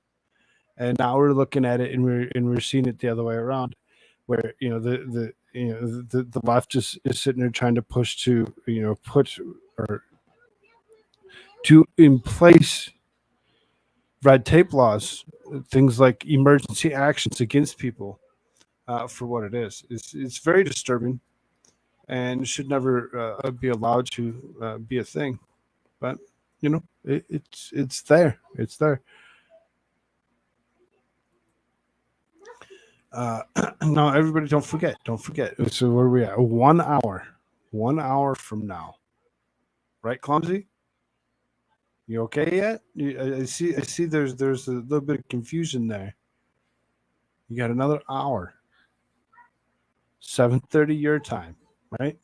S3: and now we're looking at it and we're seeing it the other way around, where the left is sitting there trying to push to put or to in place red tape laws, things like emergency actions against people for what it is. It's very disturbing and should never be allowed to be a thing. But it's there. It's there. No, everybody, don't forget. So where are we at? 1 hour. 1 hour from now. Right, Clumsy? You okay yet? I see. There's a little bit of confusion there. You got another hour. 7:30 your time, right?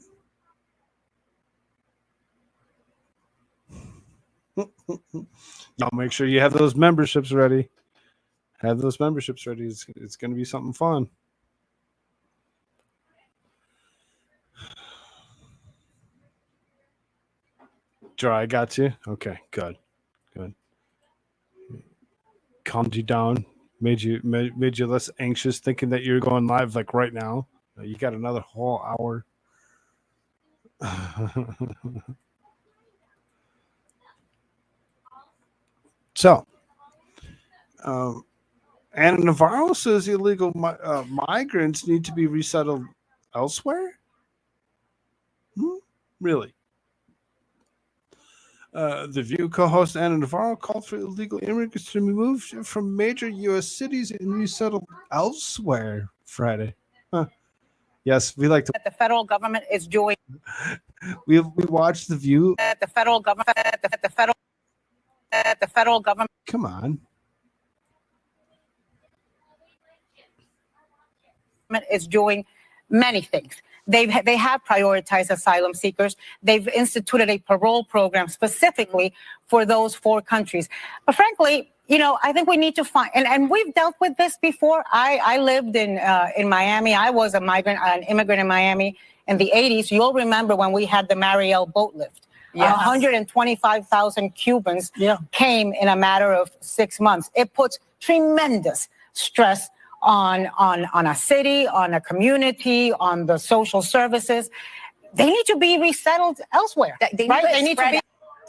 S3: Y'all make sure you have those memberships ready. It's going to be something fun. Joe, I got you. Okay, good. Calmed you down, made you less anxious, thinking that you're going live like right now. You got another whole hour. So, Anna Navarro says illegal migrants need to be resettled elsewhere. Really? The View co-host Anna Navarro called for illegal immigrants to be moved from major U.S. cities and resettled elsewhere Friday. Yes, we like to.
S9: That the federal government is doing.
S3: We watched The View.
S9: That the federal government. The federal government.
S3: Come on.
S9: Is doing many things. They have prioritized asylum seekers. They've instituted a parole program specifically for those 4 countries. But frankly, I think we need to find, and we've dealt with this before. I lived in Miami. I was an immigrant in Miami in the 80s. You'll remember when we had the Mariel boat lift. Yes. 125,000 Cubans came in a matter of 6 months. It puts tremendous stress on a city, on a community, on the social services. They need to be resettled elsewhere. They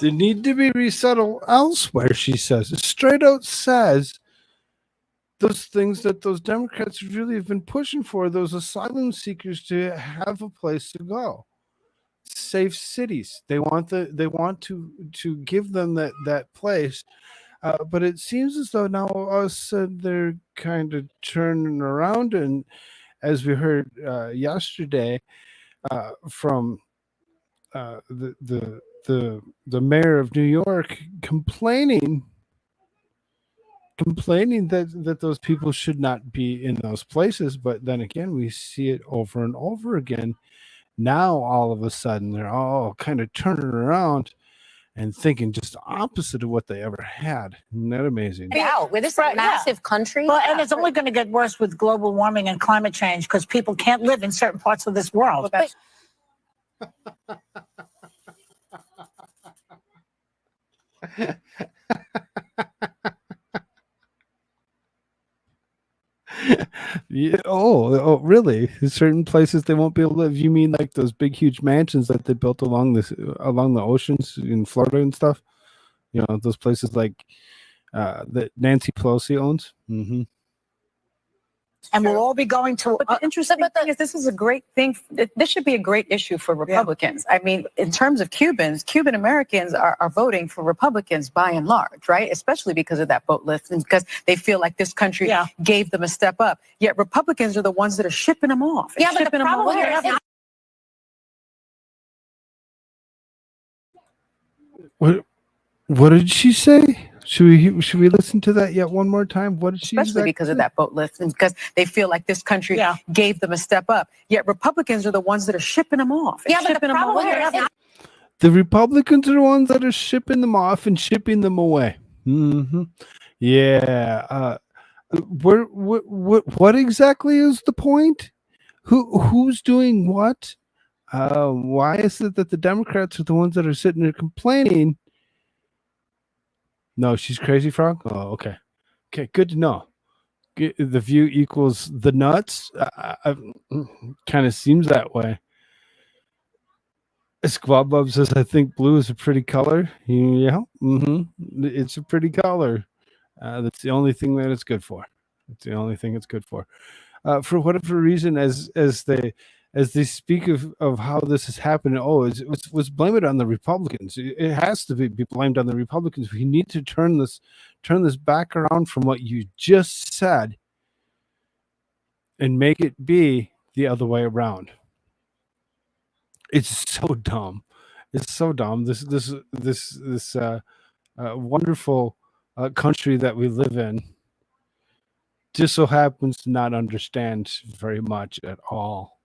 S3: need to be resettled elsewhere, she says. It straight out says those things that those Democrats really have been pushing for, those asylum seekers to have a place to go. Safe cities. They want to give them that place. But it seems as though now all of a sudden they're kind of turning around, and as we heard yesterday from the mayor of New York complaining that those people should not be in those places. But then again, we see it over and over again. Now all of a sudden they're all kind of turning around and thinking just the opposite of what they ever had. Isn't that amazing?
S9: We're this massive country.
S10: Well, and it's only going to get worse with global warming and climate change because people can't live in certain parts of this world.
S3: Yeah. Oh, really? In certain places they won't be able to live. You mean like those big, huge mansions that they built along the oceans in Florida and stuff? Those places like that Nancy Pelosi owns. Mm-hmm.
S10: And we'll all be going to.
S9: But the interesting thing is, this is a great thing. This should be a great issue for Republicans. I mean, in terms of Cubans, Cuban Americans are voting for Republicans by and large, right? Especially because of that boat lift and because they feel like this country gave them a step up. Yet Republicans are the ones that are shipping them off.
S10: Yeah, but the problem here is.
S3: What did she say? Should we listen to that yet one more time? What did she say?
S9: Especially because of that boat lift and because they feel like this country gave them a step up. Yet Republicans are the ones that are shipping them off.
S10: Yeah, but the problem here is.
S3: The Republicans are the ones that are shipping them off and shipping them away. Mm-hmm. Yeah. What exactly is the point? Who's doing what? Why is it that the Democrats are the ones that are sitting there complaining? No, she's crazy, Frog? Oh, okay. Okay, good to know. The view equals the nuts. Kind of seems that way. Squad Bub says, I think blue is a pretty color. Yeah, it's a pretty color. That's the only thing that it's good for. It's the only thing it's good for. For whatever reason, as they speak of how this is happening, let's blame it on the Republicans. It has to be blamed on the Republicans. We need to turn this back around from what you just said and make it be the other way around. It's so dumb. It's so dumb. This wonderful country that we live in just so happens to not understand very much at all.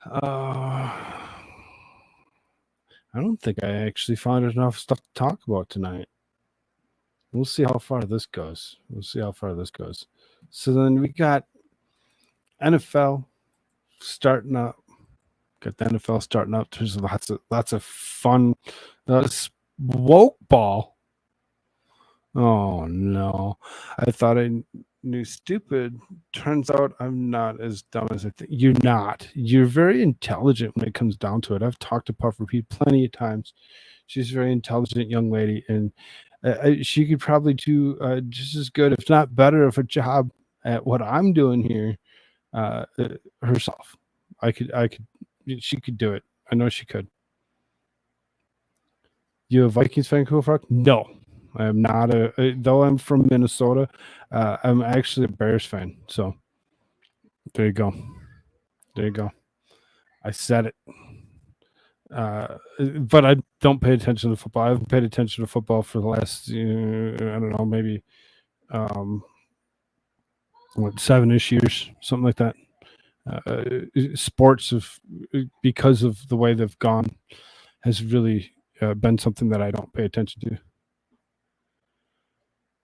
S3: I don't think I actually found enough stuff to talk about tonight. We'll see how far this goes. So then we got NFL starting up. There's lots of fun. Woke ball. Oh no! I thought I knew stupid. Turns out I'm not as dumb as I think. You're not. You're very intelligent when it comes down to it. I've talked to Puffer Pete plenty of times. She's a very intelligent young lady, and she could probably do just as good, if not better, of a job at what I'm doing here herself. She could do it. I know she could. You a Vikings fan, Koolfrogg? No. I am not though I'm from Minnesota, I'm actually a Bears fan. So there you go. I said it. But I don't pay attention to football. I haven't paid attention to football for the last, I don't know, maybe 7-ish years, something like that. sports because of the way they've gone has really been something that I don't pay attention to.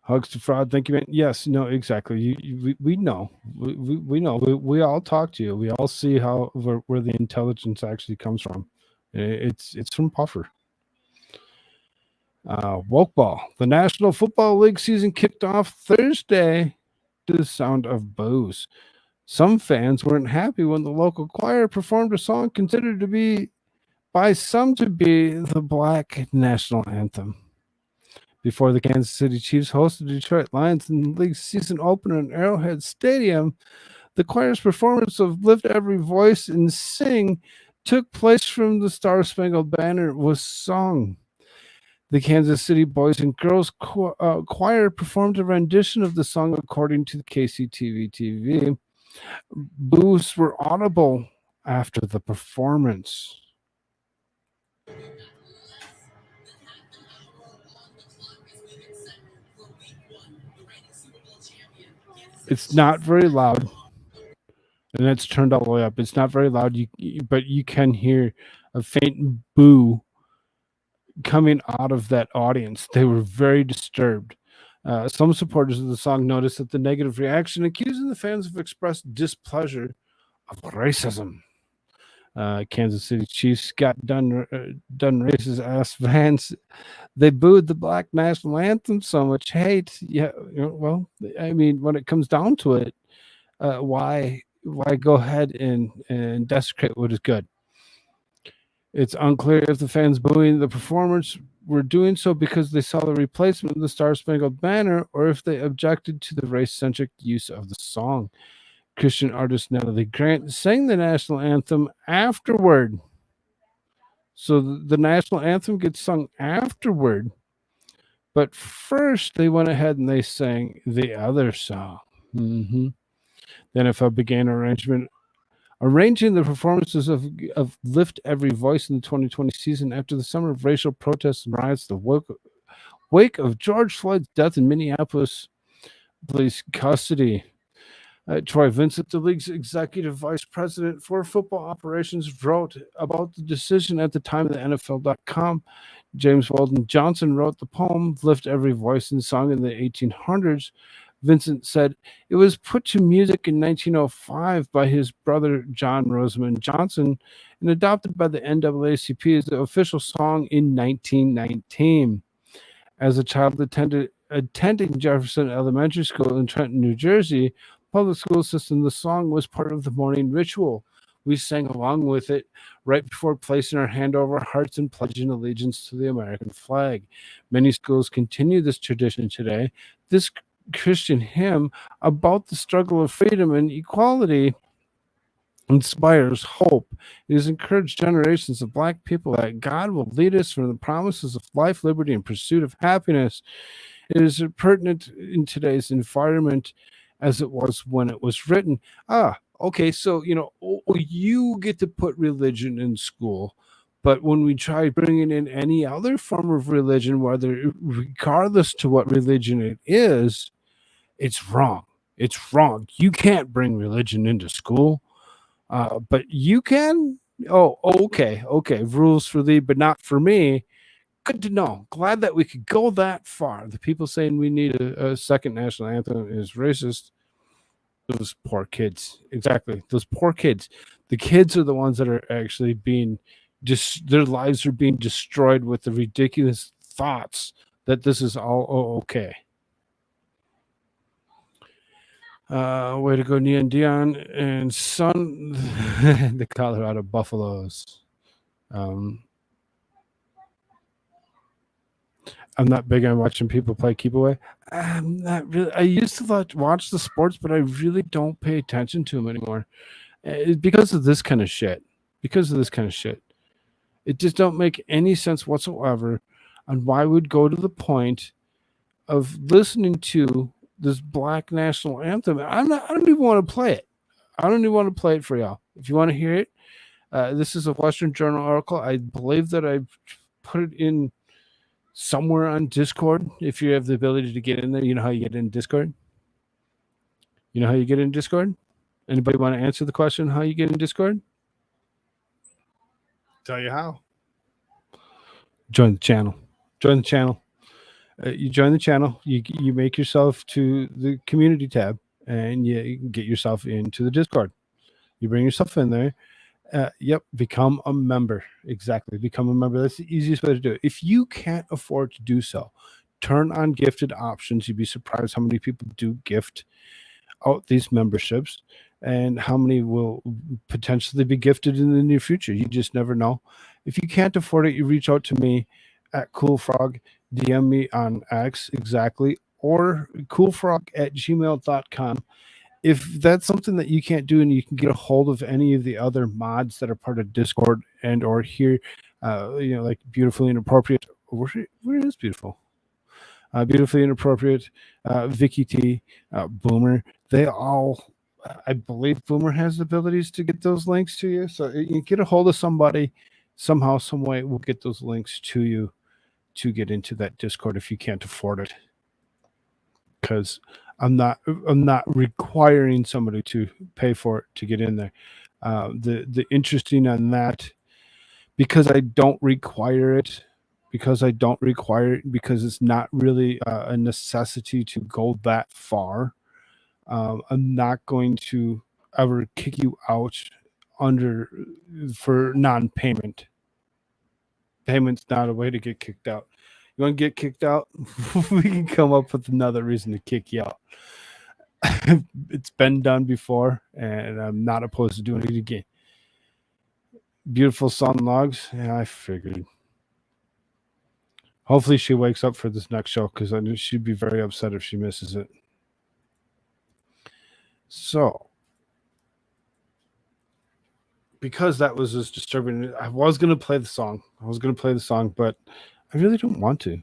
S3: Hugs to fraud. Thank you, man. Yes, no, exactly. We know. We know. We all talk to you. We all see how where the intelligence actually comes from. It's from Puffer. Woke ball. The National Football League season kicked off Thursday to the sound of boos. Some fans weren't happy when the local choir performed a song considered to be by some to be the Black national anthem. Before the Kansas City Chiefs hosted the Detroit Lions in the league's season opener in Arrowhead Stadium, the choir's performance of Lift Every Voice and Sing took place from the Star Spangled Banner was sung. The Kansas City Boys and Girls Choir performed a rendition of the song according to the KCTV TV. Boos were audible after the performance. It's not very loud, and it's turned all the way up. It's not very loud, but you can hear a faint boo coming out of that audience. They were very disturbed. Some supporters of the song noticed that the negative reaction, accusing the fans of expressed displeasure of racism. Kansas City Chiefs got done racist ass fans. They booed the Black national anthem. So much hate. Yeah, well, I mean, when it comes down to it, why go ahead and desecrate what is good? It's unclear if the fans booing the performers were doing so because they saw the replacement of the Star Spangled Banner, or if they objected to the race-centric use of the song. Christian artist Natalie Grant sang the national anthem afterward. So the national anthem gets sung afterward. But first, they went ahead and they sang the other song. The NFL began arranging the performances of Lift Every Voice in the 2020 season after the summer of racial protests and riots, the wake of George Floyd's death in Minneapolis police custody. Troy Vincent, the league's executive vice president for football operations, wrote about the decision at the time of the NFL.com. James Weldon Johnson wrote the poem Lift Every Voice and Song in the 1800s. Vincent said it was put to music in 1905 by his brother John Rosamond Johnson and adopted by the NAACP as the official song in 1919. As a child attending Jefferson Elementary School in Trenton, New Jersey, public school system, the song was part of the morning ritual. We sang along with it right before placing our hand over our hearts and pledging allegiance to the American flag. Many schools continue this tradition today. This Christian hymn about the struggle of freedom and equality inspires hope. It has encouraged generations of Black people that God will lead us from the promises of life, liberty, and pursuit of happiness. It is pertinent in today's environment as it was when it was written. Okay, so, you get to put religion in school, but when we try bringing in any other form of religion, whether regardless to what religion it is, it's wrong. It's wrong. You can't bring religion into school, but you can. Oh, okay. Rules for thee, but not for me. Good to know. Glad that we could go that far. The people saying we need a second national anthem is racist. Those poor kids. Exactly. Those poor kids. The kids are the ones that are actually being their lives are being destroyed with the ridiculous thoughts that this is all okay. Way to go, Neon Dion and son, the Colorado Buffaloes. I'm not big on watching people play keep away. I'm not really. I used to watch the sports, but I really don't pay attention to them anymore because of this kind of shit. It just don't make any sense whatsoever on why we'd go to the point of listening to this Black national anthem. I don't even want to play it. I don't even want to play it for y'all. If you want to hear it, this is a Western Journal article. I believe that I put it in somewhere on Discord. If you have the ability to get in there, you know how you get in Discord? Anybody want to answer the question how you get in Discord? Tell you how. Join the channel. Join the channel. You join the channel. You make yourself to the community tab, and you get yourself into the Discord. You bring yourself in there. Yep, become a member. Exactly, become a member. That's the easiest way to do it. If you can't afford to do so, turn on gifted options. You'd be surprised how many people do gift out these memberships, and how many will potentially be gifted in the near future. You just never know. If you can't afford it, you reach out to me at Koolfrogg, DM me on X, exactly, or koolfrogg@gmail.com. If that's something that you can't do and you can get a hold of any of the other mods that are part of Discord and or here, like Beautifully Inappropriate, where is Beautiful? Beautifully Inappropriate, Vicky T, Boomer, they all, I believe Boomer has the abilities to get those links to you. So you get a hold of somebody, somehow, some way, we'll get those links to you to get into that Discord if you can't afford it. Because I'm not requiring somebody to pay for it to get in there. The interesting on that, because I don't require it, because it's not really a necessity to go that far. I'm not going to ever kick you out for non-payment. Payment's not a way to get kicked out. You want to get kicked out? We can come up with another reason to kick you out. It's been done before, and I'm not opposed to doing it again. Beautiful Sun Logs. Yeah, I figured. Hopefully she wakes up for this next show, because I know she'd be very upset if she misses it. So, because that was as disturbing, I was going to play the song. But I really don't want to.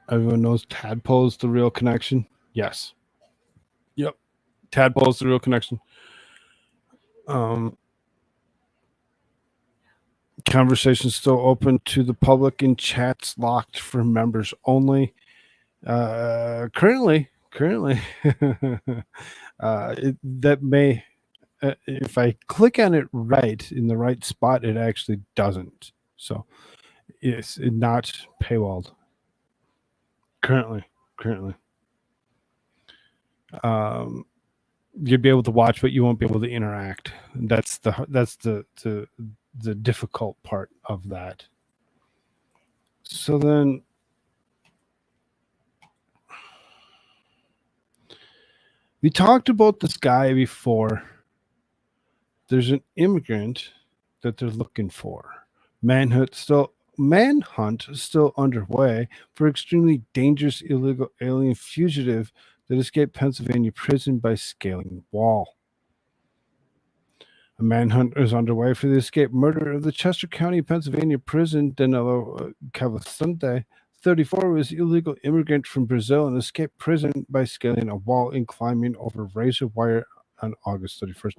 S3: Everyone knows Tadpole's the real connection. Yes. Yep. Tadpole's the real connection. Conversation still open to the public and chats locked for members only. Currently, that may, if I click on it right in the right spot, it actually doesn't. So it's not paywalled. Currently. You'd be able to watch, but you won't be able to interact. That's the difficult part of that. So then, we talked about this guy before. There's an immigrant that they're looking for. Manhunt still underway for extremely dangerous illegal alien fugitive that escaped Pennsylvania prison by scaling wall. A manhunt is underway for the escaped murderer of the Chester County, Pennsylvania prison. Danilo Cavacente, 34, was an illegal immigrant from Brazil and escaped prison by scaling a wall and climbing over razor wire on August 31st.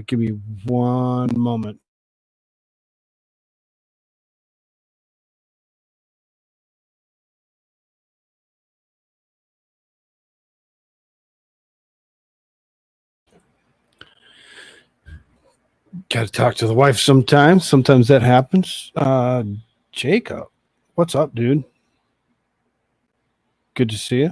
S3: Give me one moment. Got to talk to the wife sometimes. Sometimes that happens. Jacob, what's up, dude? Good to see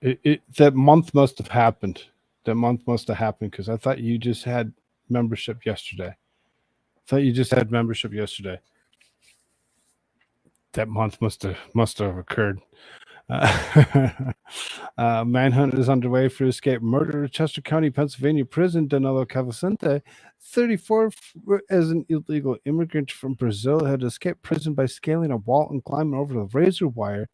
S3: you. That month must have happened. Because I thought you just had membership yesterday. That month must have occurred. Manhunt is underway for escape murderer, Chester County, Pennsylvania prison. Danilo Cavacente, 34, as an illegal immigrant from Brazil, had escaped prison by scaling a wall and climbing over the razor wire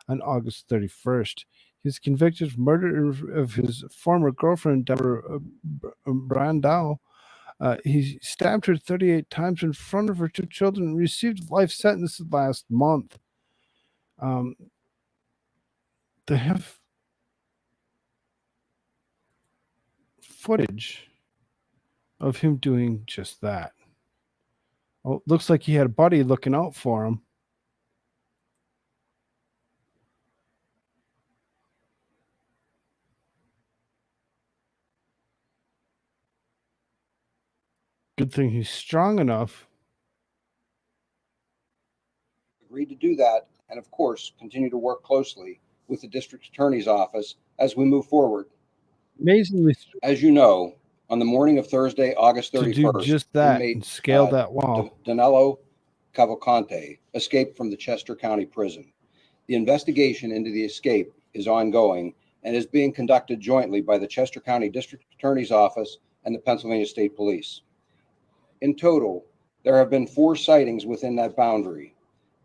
S3: on August 31st. He was convicted of murder of his former girlfriend, Deborah Brandau. He stabbed her 38 times in front of her two children and received life sentences last month. They have footage of him doing just that. Oh, looks like he had a buddy looking out for him. Good thing he's strong enough.
S11: Agreed to do that, and of course, continue to work closely with the district attorney's office as we move forward.
S3: Amazingly,
S11: as you know, on the morning of Thursday, August 31st,
S3: to do just that
S11: inmate
S3: and scale that wall.
S11: Danilo Cavalcante escaped from the Chester County Prison. The investigation into the escape is ongoing and is being conducted jointly by the Chester County District Attorney's Office and the Pennsylvania State Police. In total, there have been 4 sightings within that boundary.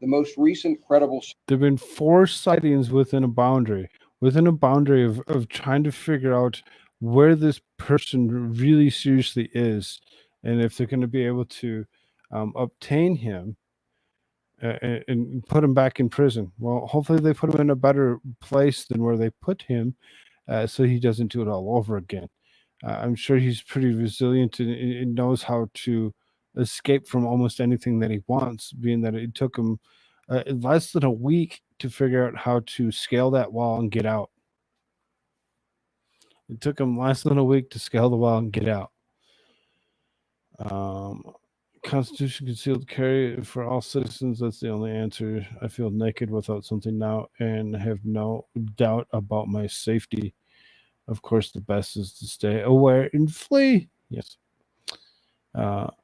S11: The most recent credible...
S3: There have been 4 sightings within a boundary of trying to figure out where this person really seriously is and if they're going to be able to obtain him and put him back in prison. Well, hopefully they put him in a better place than where they put him so he doesn't do it all over again. I'm sure he's pretty resilient and knows how to escape from almost anything that he wants, being that it took him less than a week to figure out how to scale that wall and get out. It took him less than a week to scale the wall and get out. Constitution concealed carry for all citizens. That's the only answer. I feel naked without something now and have no doubt about my safety. Of course, the best is to stay aware and flee. Yes. Follow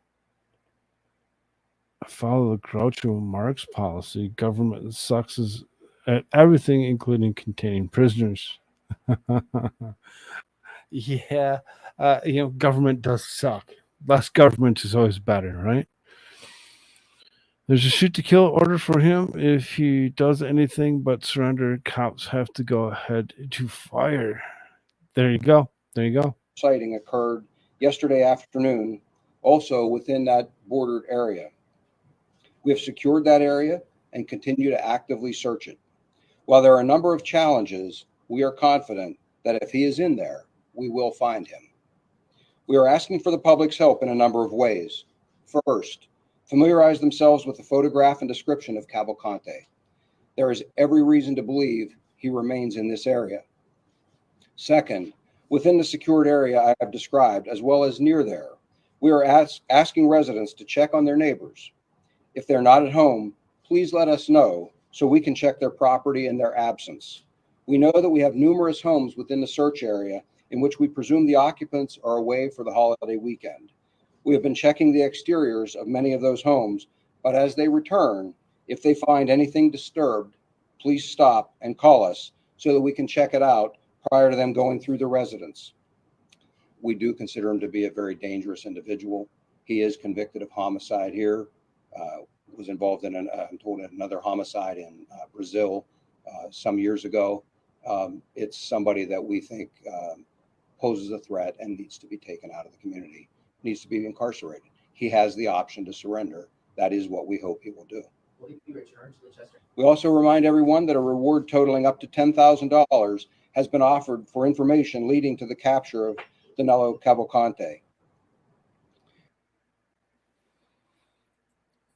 S3: the Groucho Marx policy. Government sucks at everything, including containing prisoners. Yeah, government does suck. Less government is always better, right? There's a shoot to kill order for him. If he does anything but surrender, cops have to go ahead to fire. There you go. There you go.
S11: Sighting occurred yesterday afternoon, also within that bordered area. We have secured that area and continue to actively search it. While there are a number of challenges, we are confident that if he is in there, we will find him. We are asking for the public's help in a number of ways. First, familiarize themselves with the photograph and description of Cavalcante. There is every reason to believe he remains in this area. Second, within the secured area I have described, as well as near there, we are asking residents to check on their neighbors. If they're not at home, please let us know so we can check their property in their absence. We know that we have numerous homes within the search area in which we presume the occupants are away for the holiday weekend. We have been checking the exteriors of many of those homes, but as they return, if they find anything disturbed, please stop and call us so that we can check it out prior to them going through the residence. We do consider him to be a very dangerous individual. He is convicted of homicide here, was involved in another homicide in Brazil some years ago. It's somebody that we think poses a threat and needs to be taken out of the community, needs to be incarcerated. He has the option to surrender. That is what we hope he will do.
S8: Will he be returned to Chester?
S11: We also remind everyone that a reward totaling up to $10,000 has been offered for information leading to the capture of Danilo Cavalcante.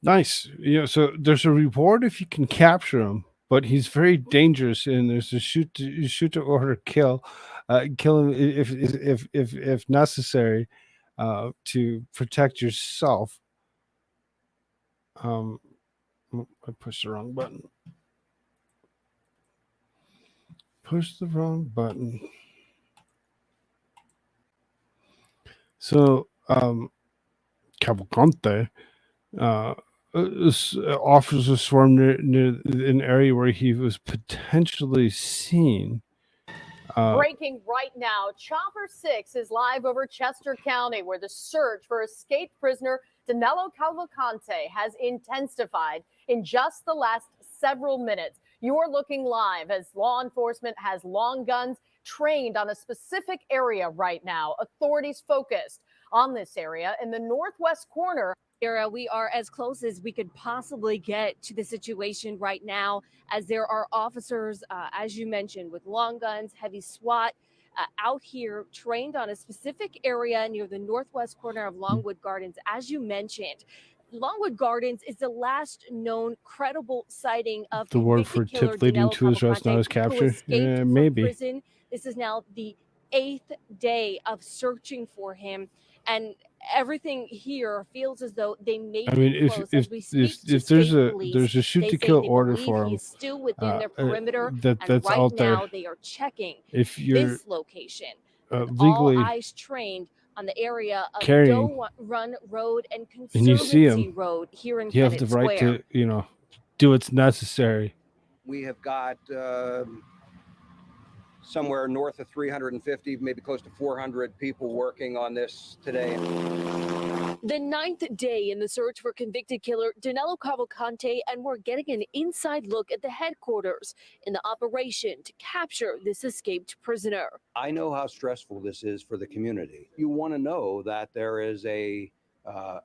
S3: Nice. So there's a reward if you can capture him, but he's very dangerous, and there's a shoot to order kill him if necessary to protect yourself. I pushed the wrong button. Push the wrong button. So Cavalcante officers swarmed near an area where he was potentially seen.
S12: Breaking right now, Chopper 6 is live over Chester County, where the search for escaped prisoner Danilo Cavalcante has intensified in just the last several minutes. You're looking live as law enforcement has long guns trained on a specific area right now. Authorities focused on this area in the northwest corner.
S13: We are as close as we could possibly get to the situation right now, as there are officers, as you mentioned, with long guns, heavy SWAT out here trained on a specific area near the northwest corner of Longwood Gardens. As you mentioned, Longwood Gardens is the last known credible sighting of
S3: The word for tip leading to his arrest, not his capture. Yeah, maybe.
S13: Prison. This is now the 8th day of searching for him. And everything here feels as though they may
S3: I
S13: be
S3: mean,
S13: close. As we speak to
S3: if there's
S13: state police,
S3: a shoot
S13: they
S3: to
S13: say
S3: kill
S13: they
S3: order
S13: believe
S3: for
S13: he
S3: him,
S13: is still within their perimeter, and
S3: that's
S13: right
S3: out there.
S13: now they are checking
S3: If you're
S13: this location with all
S3: legally
S13: eyes trained on the area of
S3: carrying,
S13: Doe Run Road and
S3: and you see
S13: Conservancy
S3: him,
S13: Road here in
S3: you have the
S13: Kennett
S3: right
S13: Square.
S3: to, do what's necessary.
S11: We have got somewhere north of 350, maybe close to 400 people working on this today.
S13: The 9th day in the search for convicted killer Danilo Cavalcante, and we're getting an inside look at the headquarters in the operation to capture this escaped prisoner.
S11: I know how stressful this is for the community. You want to know that there is a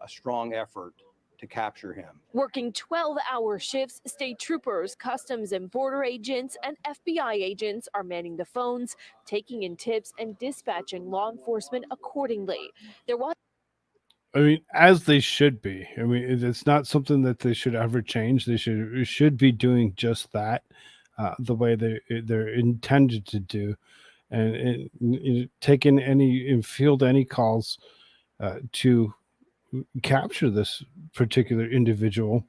S11: strong effort to capture him.
S13: Working 12-hour shifts, state troopers, customs and border agents, and FBI agents are manning the phones, taking in tips, and dispatching law enforcement accordingly. There was
S3: I mean, as they should be. I mean, it's not something that they should ever change. They should be doing just that, the way they're intended to do, and taking any and field any calls to capture this particular individual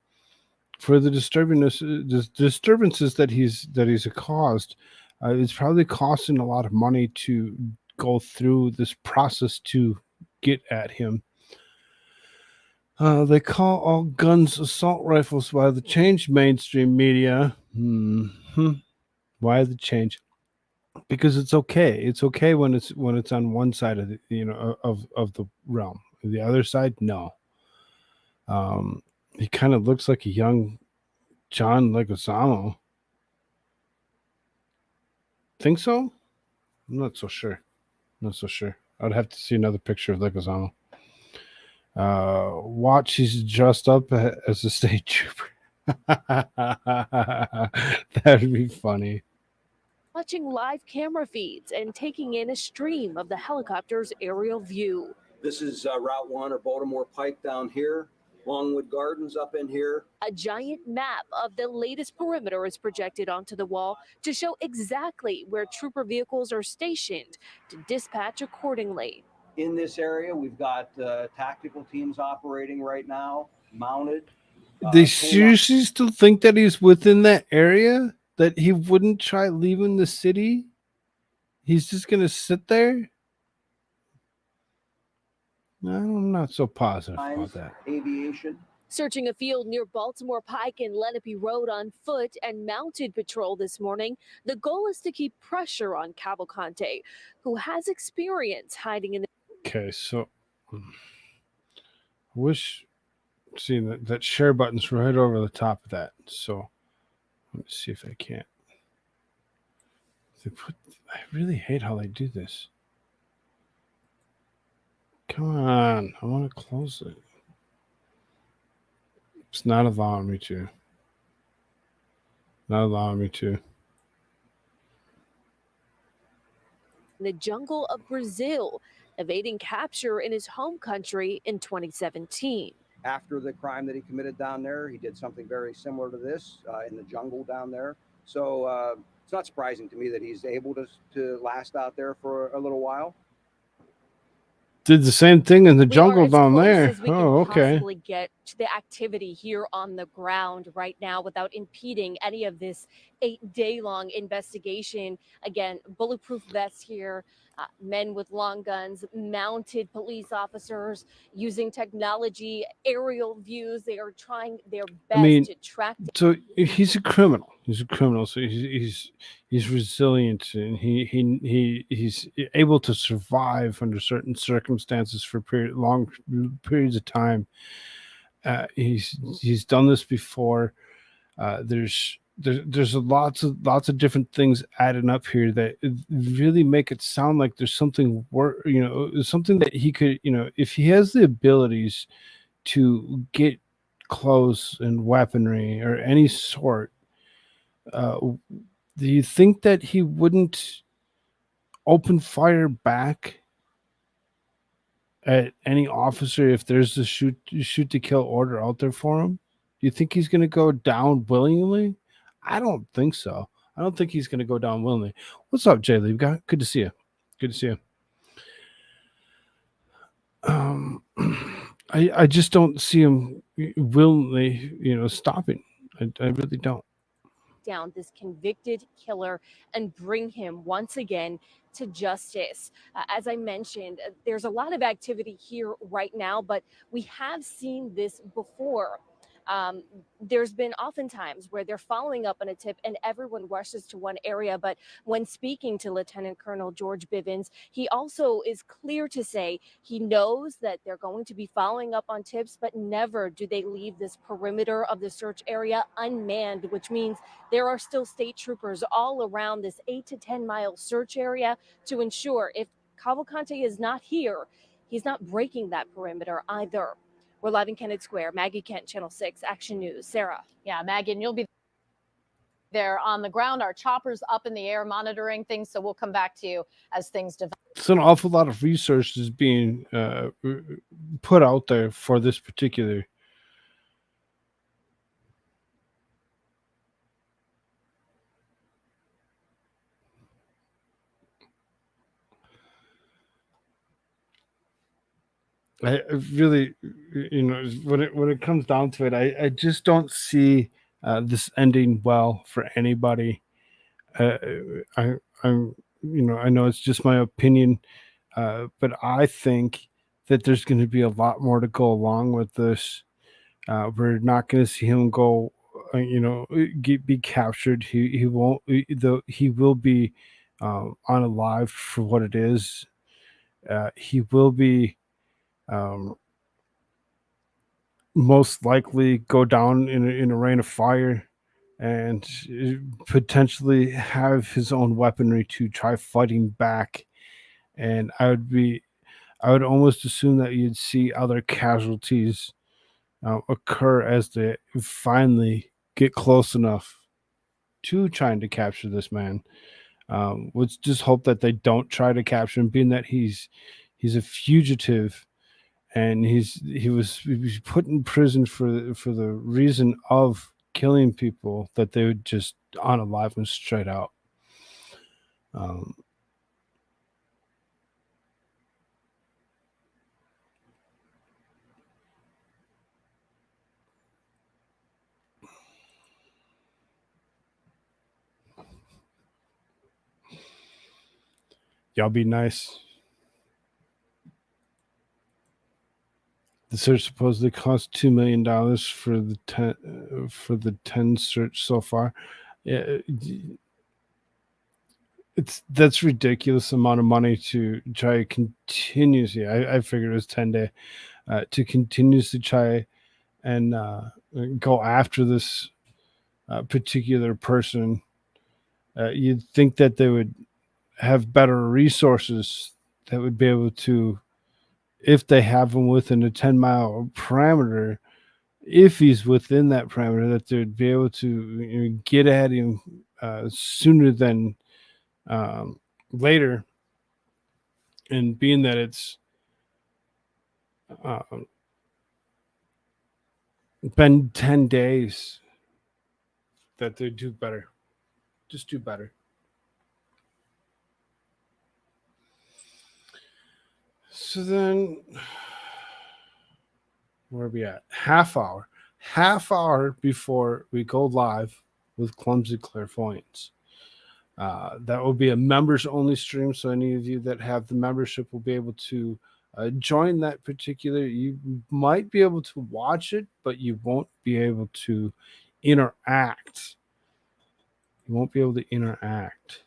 S3: for the disturbances that he's caused. It's probably costing a lot of money to go through this process to get at him. They call all guns assault rifles by the changed mainstream media. Why the change? Because it's okay. It's okay when it's on one side of the of the realm. The other side, no. He kind of looks like a young John Leguizamo. Think so? I'm not so sure. I'd have to see another picture of Leguizamo. Watch, he's dressed up as a state trooper. That'd be funny.
S13: watching live camera feeds and taking in a stream of the helicopter's aerial view.
S11: This is Route 1 or Baltimore Pike down here. Longwood Gardens up in here.
S13: A giant map of the latest perimeter is projected onto the wall to show exactly where trooper vehicles are stationed to dispatch accordingly.
S11: In this area, we've got tactical teams operating right now, mounted.
S3: They seriously still think that he's within that area? That he wouldn't try leaving the city? He's just going to sit there? I'm not so positive about that.
S11: Aviation.
S13: Searching a field near Baltimore Pike and Lenape Road on foot and mounted patrol this morning, the goal is to keep pressure on Cavalcante, who has experience hiding in the...
S3: Okay, so I wish seeing that share button's right over the top of that. So let me see if I can't. I really hate how they do this. Come on, I want to close it. It's not allowing me to. Not allowing me to.
S13: the jungle of Brazil, evading capture in his home country in 2017.
S11: After the crime that he committed down there, he did something very similar to this in the jungle down there. So it's not surprising to me that he's able to last out there for a little while.
S3: Did the same thing in the
S13: We
S3: jungle
S13: are as
S3: down
S13: close
S3: there.
S13: as we can
S3: Oh, okay.
S13: possibly get to the activity here on the ground right now without impeding any of this 8-day-long investigation. Again, bulletproof vests here, men with long guns, mounted police officers using technology, aerial views. They are trying their best to track down.
S3: So he's a criminal. He's a criminal. So he's resilient, and he's able to survive under certain circumstances for long periods of time. He's done this before. There's lots of different things adding up here that really make it sound like there's something something that he could, if he has the abilities to get clothes and weaponry or any sort, do you think that he wouldn't open fire back at any officer if there's a shoot to kill order out there for him? Do you think he's going to go down willingly? I don't think so. I don't think he's going to go down willingly. What's up, Jay Lee? Good to see you. Good to see you. I just don't see him willingly, stopping. I really don't.
S13: Down this convicted killer and bring him once again to justice. As I mentioned, there's a lot of activity here right now, but we have seen this before. There's been oftentimes where they're following up on a tip and everyone rushes to one area. But when speaking to Lieutenant Colonel George Bivens, he also is clear to say he knows that they're going to be following up on tips, but never do they leave this perimeter of the search area unmanned, which means there are still state troopers all around this 8 to 10 mile search area to ensure if Cavalcante is not here, he's not breaking that perimeter either. We're live in Kennett Square. Maggie Kent, Channel 6, Action News. Sarah.
S12: Yeah, Maggie, and you'll be there on the ground. Our choppers up in the air monitoring things, so we'll come back to you as things develop.
S3: It's an awful lot of resources being put out there for this particular. I really, when it comes down to it, I just don't see this ending well for anybody. I'm, I know it's just my opinion, but I think that there's going to be a lot more to go along with this. We're not going to see him go, be captured. He won't. He will be unalived for what it is. He will be. Most likely go down in a rain of fire and potentially have his own weaponry to try fighting back. And I would almost assume that you'd see other casualties occur as they finally get close enough to trying to capture this man. Let's just hope that they don't try to capture him, being that he's a fugitive and he was put in prison for the reason of killing people, that they would just unalive him straight out. Y'all be nice. The search supposedly cost $2 million for the 10 search so far. Yeah, that's ridiculous amount of money to try continuously. I figured it was 10 day to continuously try and go after this particular person. You'd think that they would have better resources that would be able to, if they have him within a 10-mile parameter, if he's within that parameter, that they'd be able to get at him sooner than later. And being that it's been 10 days, that they do better. Just do better. So then, where are we at? Half hour before we go live with Clumsy Clairvoyance. That will be a members only stream. So any of you that have the membership will be able to join that particular. You might be able to watch it, but you won't be able to interact. You won't be able to interact.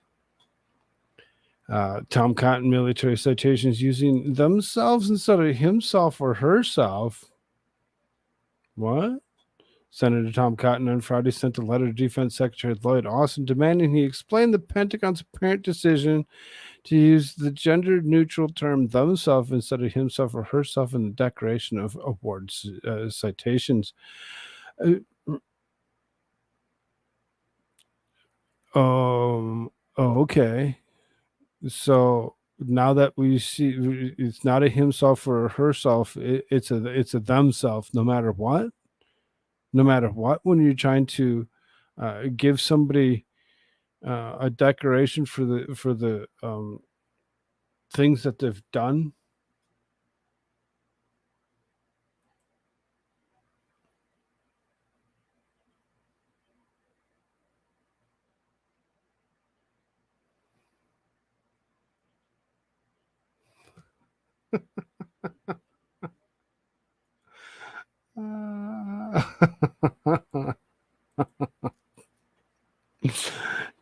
S3: Tom Cotton military citations using themselves instead of himself or herself. What? Senator Tom Cotton on Friday sent a letter to Defense Secretary Lloyd Austin demanding he explain the Pentagon's apparent decision to use the gender-neutral term themself instead of himself or herself in the Declaration of Awards citations. Okay. So now that we see it's not a himself or a herself, it's a themself, no matter what. No matter what, when you're trying to give somebody a declaration for the things that they've done.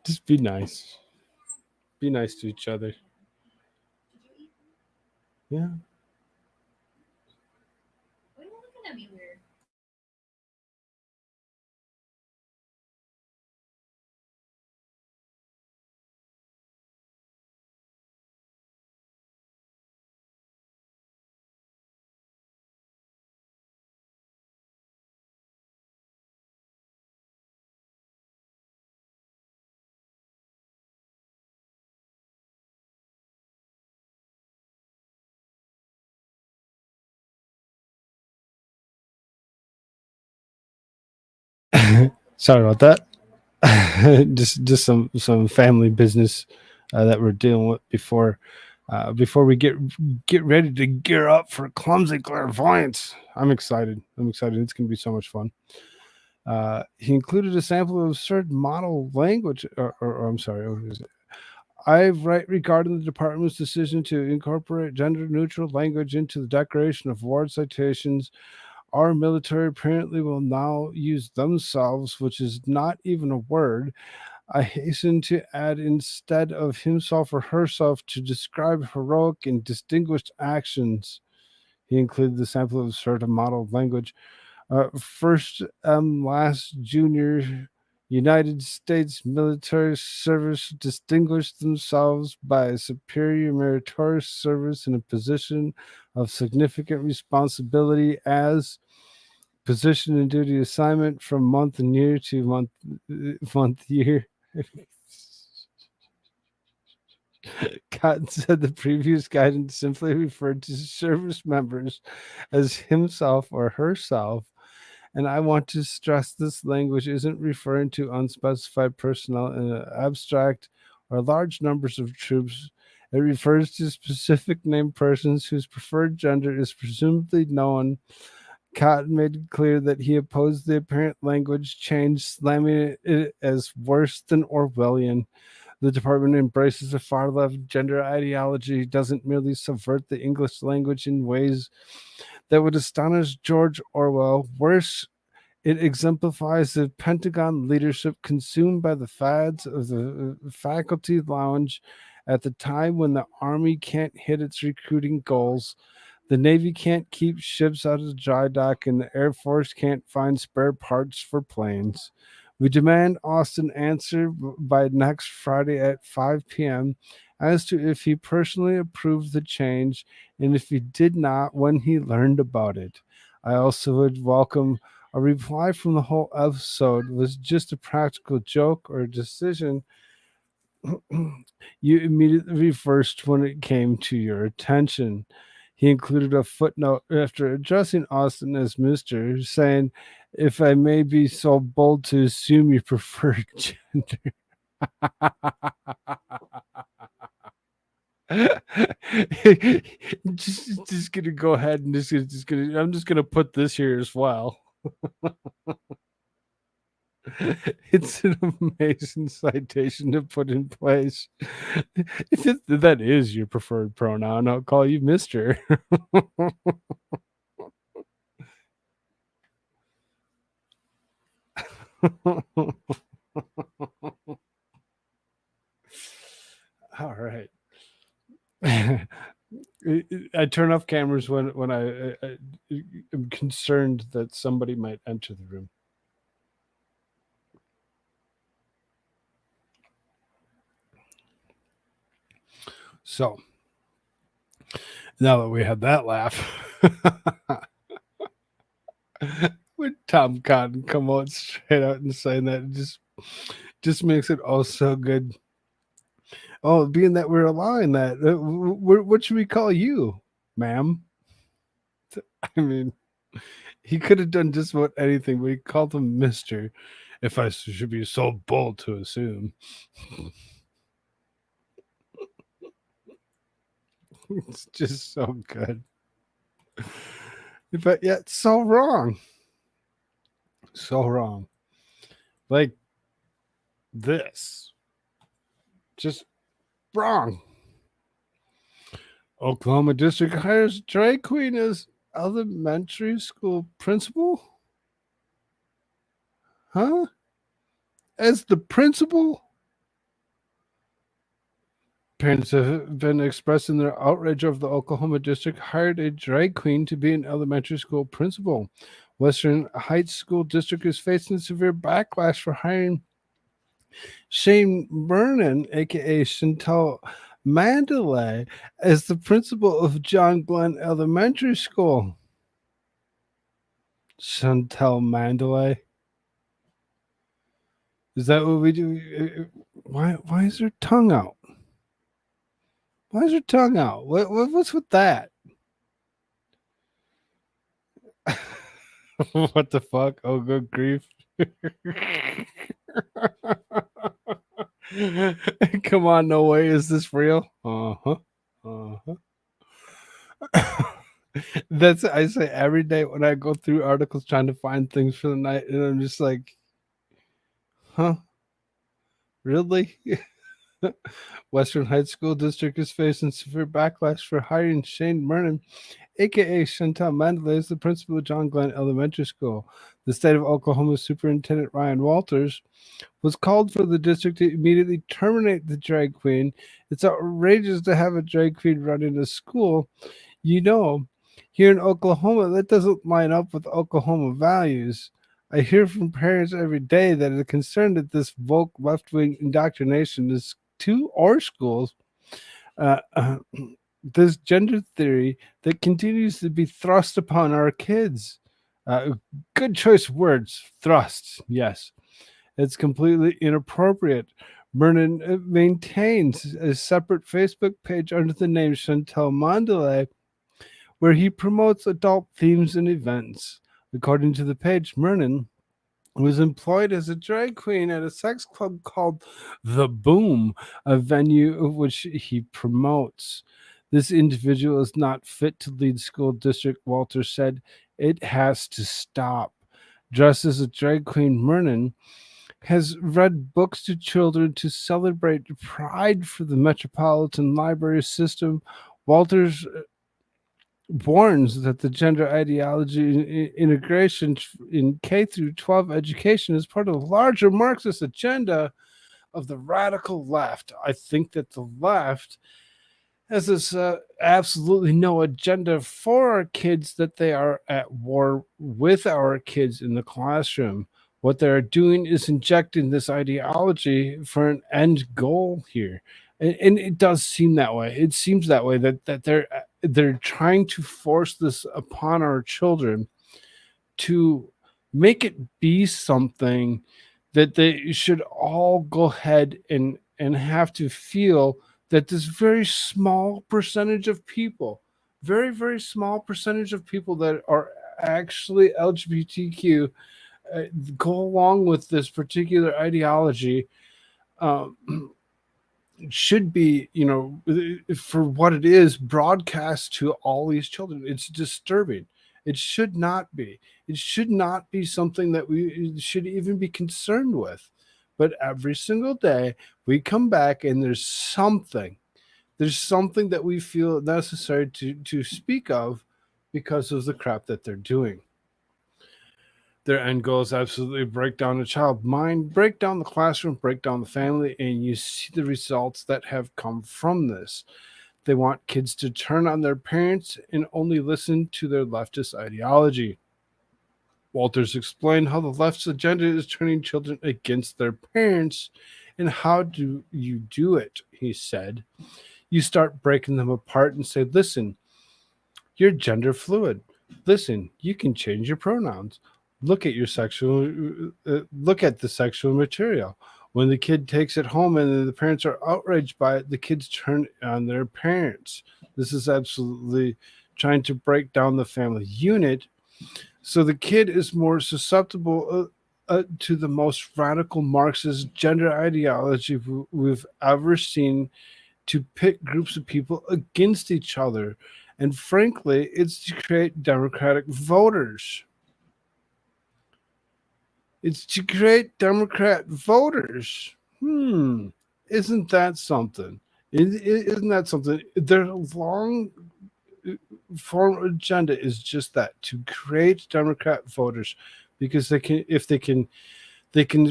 S3: Just be nice. Be nice to each other. Yeah.
S14: Why are you looking at me weird?
S3: Sorry about that. Just some family business that we're dealing with before we get ready to gear up for clumsy clairvoyance. I'm excited. I'm excited. It's gonna be so much fun. He included a sample of absurd model language, or I'm sorry, what is it? I write regarding the department's decision to incorporate gender neutral language into the Declaration of War citations. Our military apparently will now use themselves, which is not even a word. I hasten to add instead of himself or herself to describe heroic and distinguished actions. He included the sample of certain model language. First last junior United States military service distinguished themselves by a superior meritorious service in a position of significant responsibility as position and duty assignment from month and year to month year. Cotton said the previous guidance simply referred to service members as himself or herself, and I want to stress this language isn't referring to unspecified personnel in an abstract or large numbers of troops. It refers to specific named persons whose preferred gender is presumably known. Cotton made it clear that he opposed the apparent language change, slamming it as worse than Orwellian. The department embraces a far left gender ideology, doesn't merely subvert the English language in ways that would astonish George Orwell. Worse, it exemplifies the Pentagon leadership consumed by the fads of the faculty lounge at the time when the Army can't hit its recruiting goals. The Navy can't keep ships out of the dry dock, and the Air Force can't find spare parts for planes. We demand Austin answer by next Friday at 5 p.m. as to if he personally approved the change, and if he did not, when he learned about it. I also would welcome a reply from the whole episode. Was just a practical joke or a decision you immediately reversed when it came to your attention? He included a footnote after addressing Austin as Mr., saying, if I may be so bold to assume you prefer gender. just gonna go ahead and I'm just gonna put this here as well. It's an amazing citation to put in place. If that is your preferred pronoun, I'll call you Mr. All right. I turn off cameras when I am concerned that somebody might enter the room. So now that we had that laugh, when Tom Cotton come out straight out and saying that, it just makes it all so good. Oh, being that we're allowing that, what should we call you, ma'am? I mean, he could have done just about anything, but he called him Mister. If I should be so bold to assume. It's just so good. But yet so wrong. So wrong. Like this. Just wrong. Oklahoma district hires drag queen as elementary school principal? Huh? As the principal? Parents have been expressing their outrage over the Oklahoma district hired a drag queen to be an elementary school principal. Western Heights School District is facing severe backlash for hiring Shane Vernon, aka Chantal Mandalay, as the principal of John Glenn Elementary School. Chantal Mandalay. Is that what we do? Why is her tongue out? Why is her tongue out? What's with that? What the fuck? Oh, good grief. Come on, no way. Is this real? Uh-huh. Uh-huh. That's I say every day when I go through articles trying to find things for the night, and I'm just like, huh? Really? Western Heights School District is facing severe backlash for hiring Shane Mernon, aka Chantal Mandalay, as the principal of John Glenn Elementary School. The state of Oklahoma Superintendent Ryan Walters was called for the district to immediately terminate the drag queen. It's outrageous to have a drag queen running a school. You know, here in Oklahoma, that doesn't line up with Oklahoma values. I hear from parents every day that are concerned that this woke left wing indoctrination is to our schools. Uh, uh, this gender theory that continues to be thrust upon our kids. Good choice of words, thrust, yes. It's completely inappropriate. Vernon maintains a separate Facebook page under the name Chantal Mandalay, where he promotes adult themes and events. According to the page, Vernon was employed as a drag queen at a sex club called The Boom, a venue which he promotes. This individual is not fit to lead school district, Walter said. It has to stop. Dressed as a drag queen, Vernon has read books to children to celebrate pride for the Metropolitan Library System. Walters warns that the gender ideology integration in K through 12 education is part of the larger Marxist agenda of the radical left. I think that the left has this absolutely no agenda for our kids, that they are at war with our kids in the classroom. What they're doing is injecting this ideology for an end goal here. And it does seem that way. It seems that way, that they're trying to force this upon our children to make it be something that they should all go ahead and have to feel that this very small percentage of people, very, very small percentage of people that are actually LGBTQ go along with this particular ideology um, should be, for what it is, broadcast to all these children. It's disturbing. It should not be. It should not be something that we should even be concerned with. But every single day we come back and there's something that we feel necessary to speak of because of the crap that they're doing. Their end goal is absolutely break down the child mind, break down the classroom, break down the family, and you see the results that have come from this. They want kids to turn on their parents and only listen to their leftist ideology. Walters explained how the left's agenda is turning children against their parents. And how do you do it? He said. You start breaking them apart and say, listen, you're gender fluid. Listen, you can change your pronouns. Look at the sexual material. When the kid takes it home and the parents are outraged by it, the kids turn on their parents. This is absolutely trying to break down the family unit. So the kid is more susceptible to the most radical Marxist gender ideology we've ever seen, to pit groups of people against each other. And frankly, it's to create Democratic voters. It's to create Democrat voters. Isn't that something? Isn't that something? Their long form agenda is just that, to create Democrat voters, because they can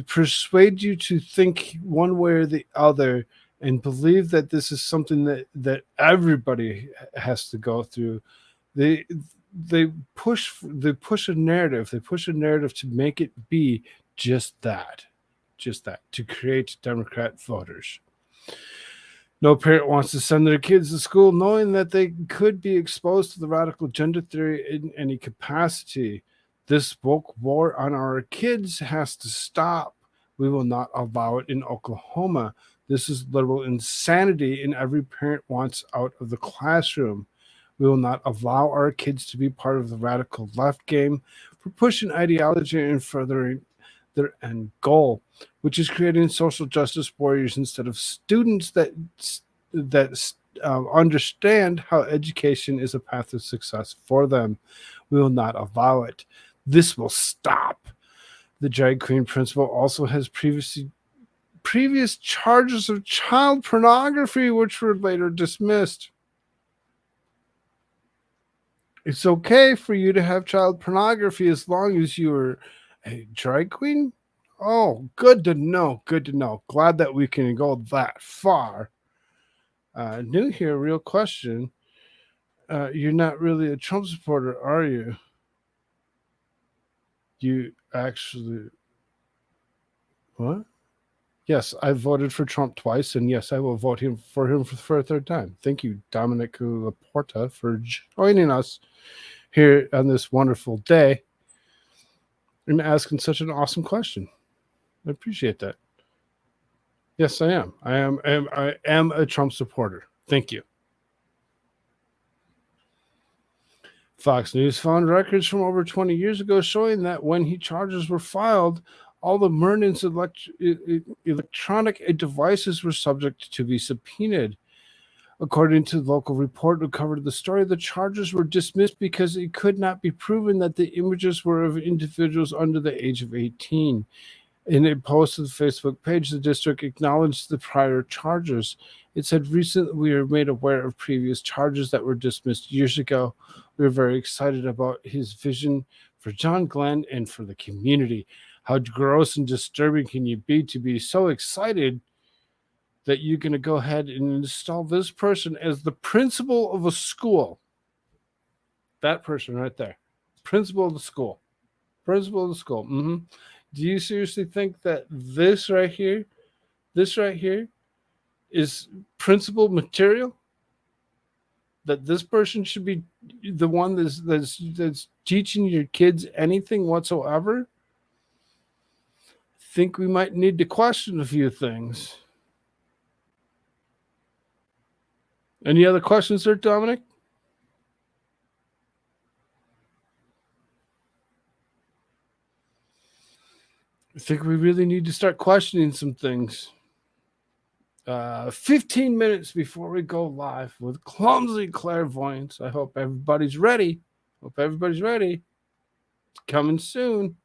S3: persuade you to think one way or the other and believe that this is something that everybody has to go through. They they push a narrative. They push a narrative to make it be just that, to create Democrat voters. No parent wants to send their kids to school knowing that they could be exposed to the radical gender theory in any capacity. This woke war on our kids has to stop. We will not allow it in Oklahoma. This is literal insanity, and every parent wants out of the classroom. We will not allow our kids to be part of the radical left game for pushing ideology and furthering their end goal, which is creating social justice warriors instead of students that understand how education is a path of success for them. We will not allow it. This will stop. The drag queen principal also has previous charges of child pornography, which were later dismissed. It's okay for you to have child pornography as long as you are a drag queen. Oh, good to know. Good to know. Glad that we can go that far. New here, real question. You're not really a Trump supporter, are you? You actually. What? Yes, I voted for Trump twice, and yes, I will vote for him for a third time. Thank you, Dominic Laporta, for joining us here on this wonderful day and asking such an awesome question. I appreciate that. Yes, I am. I am a Trump supporter. Thank you. Fox News found records from over 20 years ago showing that when charges were filed, all the Mernan's electronic devices were subject to be subpoenaed. According to the local report who covered the story, the charges were dismissed because it could not be proven that the images were of individuals under the age of 18. In a post to the Facebook page, the district acknowledged the prior charges. It said, recently we were made aware of previous charges that were dismissed years ago. We are very excited about his vision for John Glenn and for the community. How gross and disturbing can you be to be so excited that you're going to go ahead and install this person as the principal of a school? That person right there. Principal of the school. Principal of the school. Mm-hmm. Do you seriously think that this right here is principal material? That this person should be the one that's teaching your kids anything whatsoever? I think we might need to question a few things. Any other questions there, Dominic? I think we really need to start questioning some things. 15 minutes before we go live with Clumsy Clairvoyance. I hope everybody's ready. It's coming soon.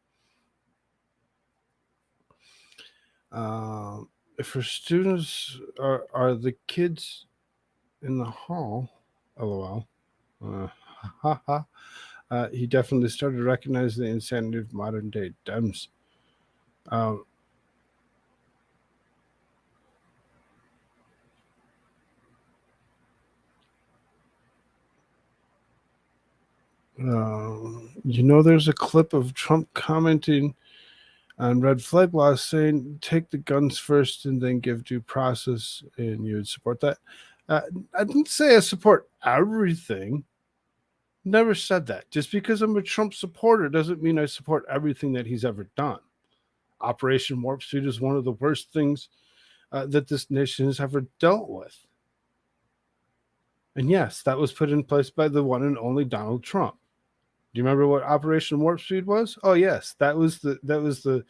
S3: For students, are the kids in the hall? LOL. He definitely started to recognize the insanity of modern day Dems. There's a clip of Trump commenting on red flag laws saying take the guns first and then give due process, and you would support that. I didn't say I support everything. Never said that. Just because I'm a Trump supporter doesn't mean I support everything that he's ever done. Operation Warp Speed is one of the worst things that this nation has ever dealt with. And yes, that was put in place by the one and only Donald Trump. Do you remember what Operation Warp Speed was? Oh yes, that was the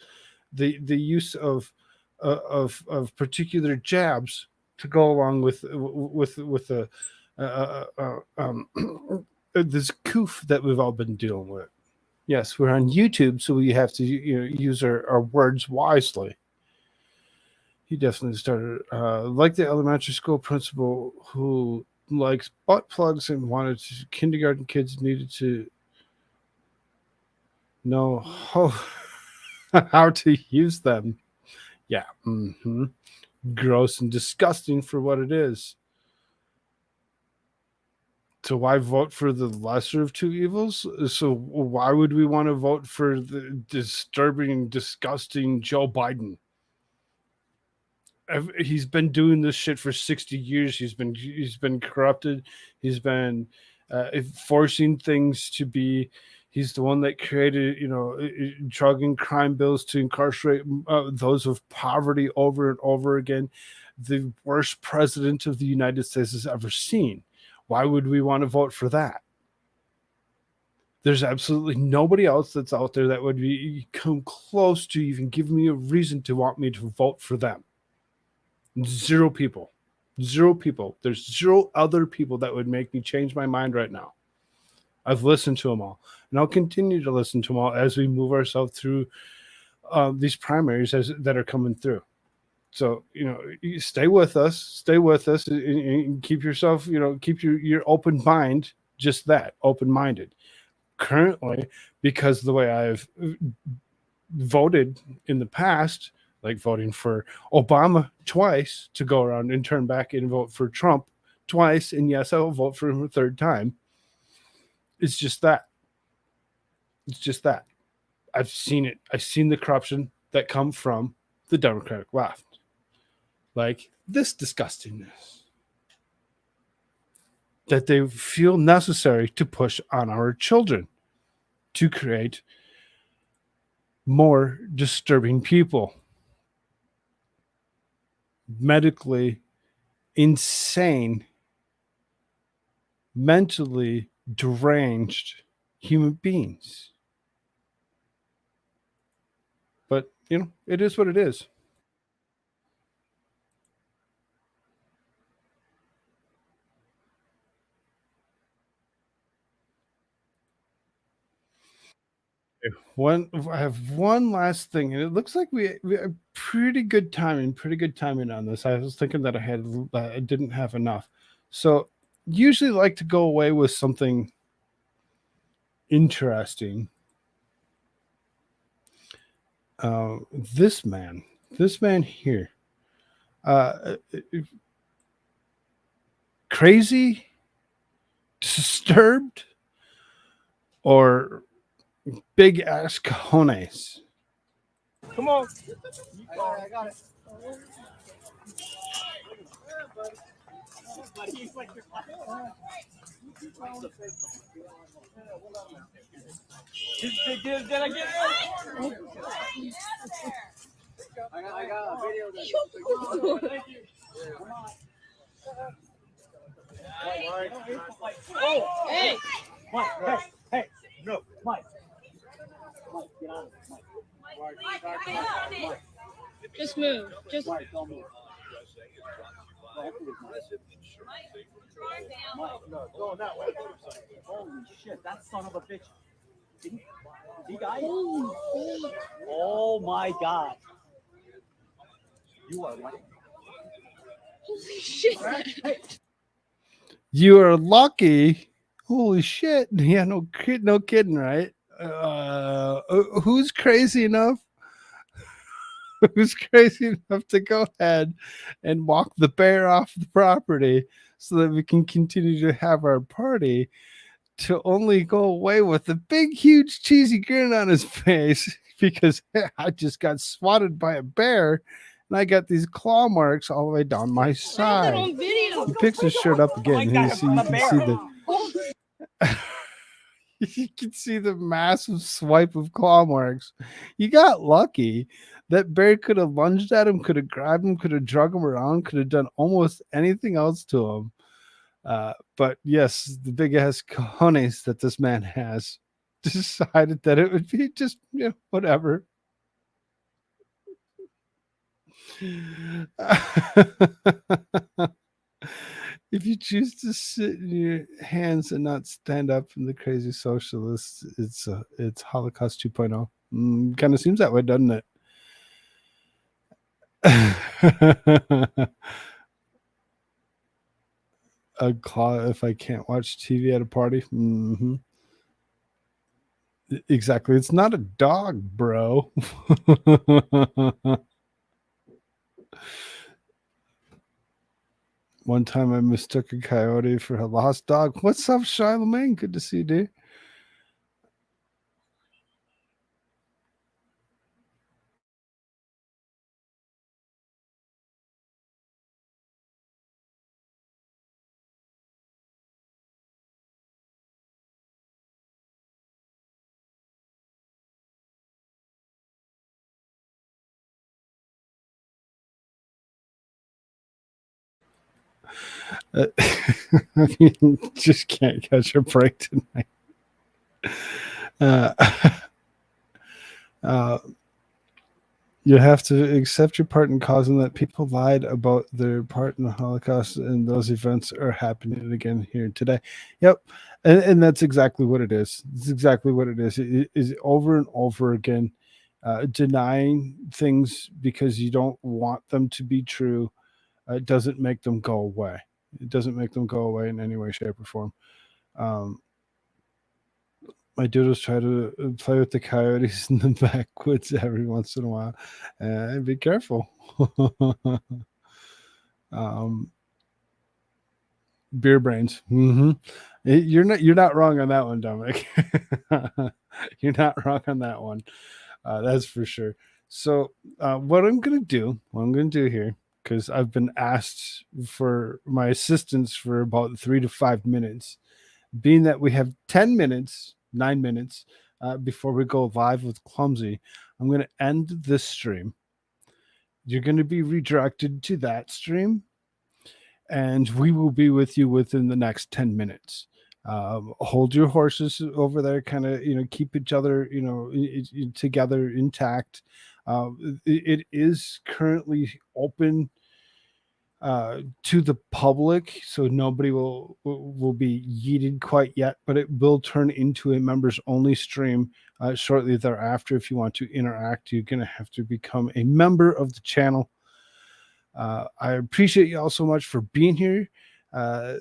S3: use of particular jabs to go along with the this coof that we've all been dealing with. Yes, we're on YouTube, so we have to use our words wisely. He definitely started like the elementary school principal who likes butt plugs and wanted to, kindergarten kids needed to know how to use them. Yeah. Gross and disgusting for what it is. So why vote for the lesser of two evils? So why would we want to vote for the disturbing, disgusting Joe Biden? He's been doing this shit for 60 years. He's been corrupted. He's been forcing things to be. He's the one that created, drug and crime bills to incarcerate those of poverty over and over again. The worst president of the United States has ever seen. Why would we want to vote for that? There's absolutely nobody else that's out there that would come close to even giving me a reason to want me to vote for them. Zero people. There's zero other people that would make me change my mind right now. I've listened to them all, and I'll continue to listen to them all as we move ourselves through these primaries that are coming through. So, you stay with us, and keep yourself, keep your open mind, just that, open-minded. Currently, because the way I've voted in the past, like voting for Obama twice to go around and turn back and vote for Trump twice, and yes, I will vote for him a third time. It's just that. I've seen it. I've seen the corruption that come from the Democratic left. Like this disgustingness that they feel necessary to push on our children to create more disturbing people, medically insane, mentally deranged human beings. But, it is what it is. I have one last thing, and it looks like we have pretty good timing on this. I was thinking that I didn't have enough. So usually like to go away with something interesting. This man here, crazy, disturbed, or big ass cojones.
S5: Come on. I got it. Did I get it? I got a video. Thank you.
S10: Oh, hey!
S5: Mike, hey, no, Mike. Mike, get on it, Mike.
S10: Just move. Just
S5: Mike, don't move. Mike, no, going that way. Holy shit, that son of a bitch. See, guys? Oh my god. You are like.
S10: holy shit.
S5: Hey.
S3: You are lucky. Holy shit. Yeah, no kidding, right? Who's crazy enough? Who's crazy enough to go ahead and walk the bear off the property so that we can continue to have our party, to only go away with a big, huge, cheesy grin on his face because I just got swatted by a bear and I got these claw marks all the way down my side. He picks his shirt up again. You can see the massive swipe of claw marks. You got lucky. That bear could have lunged at him, could have grabbed him, could have drug him around, could have done almost anything else to him. But yes, the big ass cojones that this man has decided that it would be just, whatever. If you choose to sit in your hands and not stand up from the crazy socialists, it's Holocaust 2.0. Kind of seems that way, doesn't it? A claw if I can't watch TV at a party. Mm-hmm. Exactly. It's not a dog, bro. One time I mistook a coyote for a lost dog. What's up, Charlemagne? Good to see you, dude. I mean, just can't catch a break tonight. You have to accept your part in causing that people lied about their part in the Holocaust, and those events are happening again here today. Yep, and that's exactly what it is. It's exactly what it is. It is over and over again, denying things because you don't want them to be true. Doesn't make them go away. It doesn't make them go away in any way, shape, or form. My doodles try to play with the coyotes in the backwoods every once in a while, and be careful. Beer brains. Mm-hmm. You're not wrong on that one, Dominic. You're not wrong on that one. That's for sure. So what I'm gonna do here, because I've been asked for my assistance for about 3 to 5 minutes, being that we have 10 minutes, 9 minutes before we go live with Clumsy, I'm going to end this stream. You're going to be redirected to that stream, and we will be with you within the next 10 minutes. Hold your horses over there, kind of, keep each other, together intact. It is currently open to the public, so nobody will be yeeted quite yet, but it will turn into a members only stream shortly thereafter. If you want to interact, you're going to have to become a member of the channel. I appreciate you all so much for being here. I'll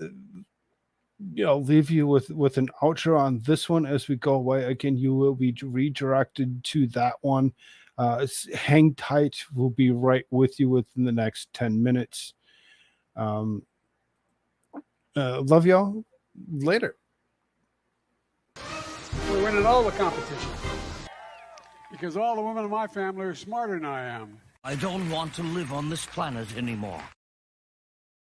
S3: leave you with an outro on this one as we go away. Again, you will be redirected to that one. Hang tight. We'll be right with you within the next 10 minutes. Love y'all. Later.
S2: We're winning all the competition because all the women in my family are smarter than I am.
S15: I don't want to live on this planet anymore.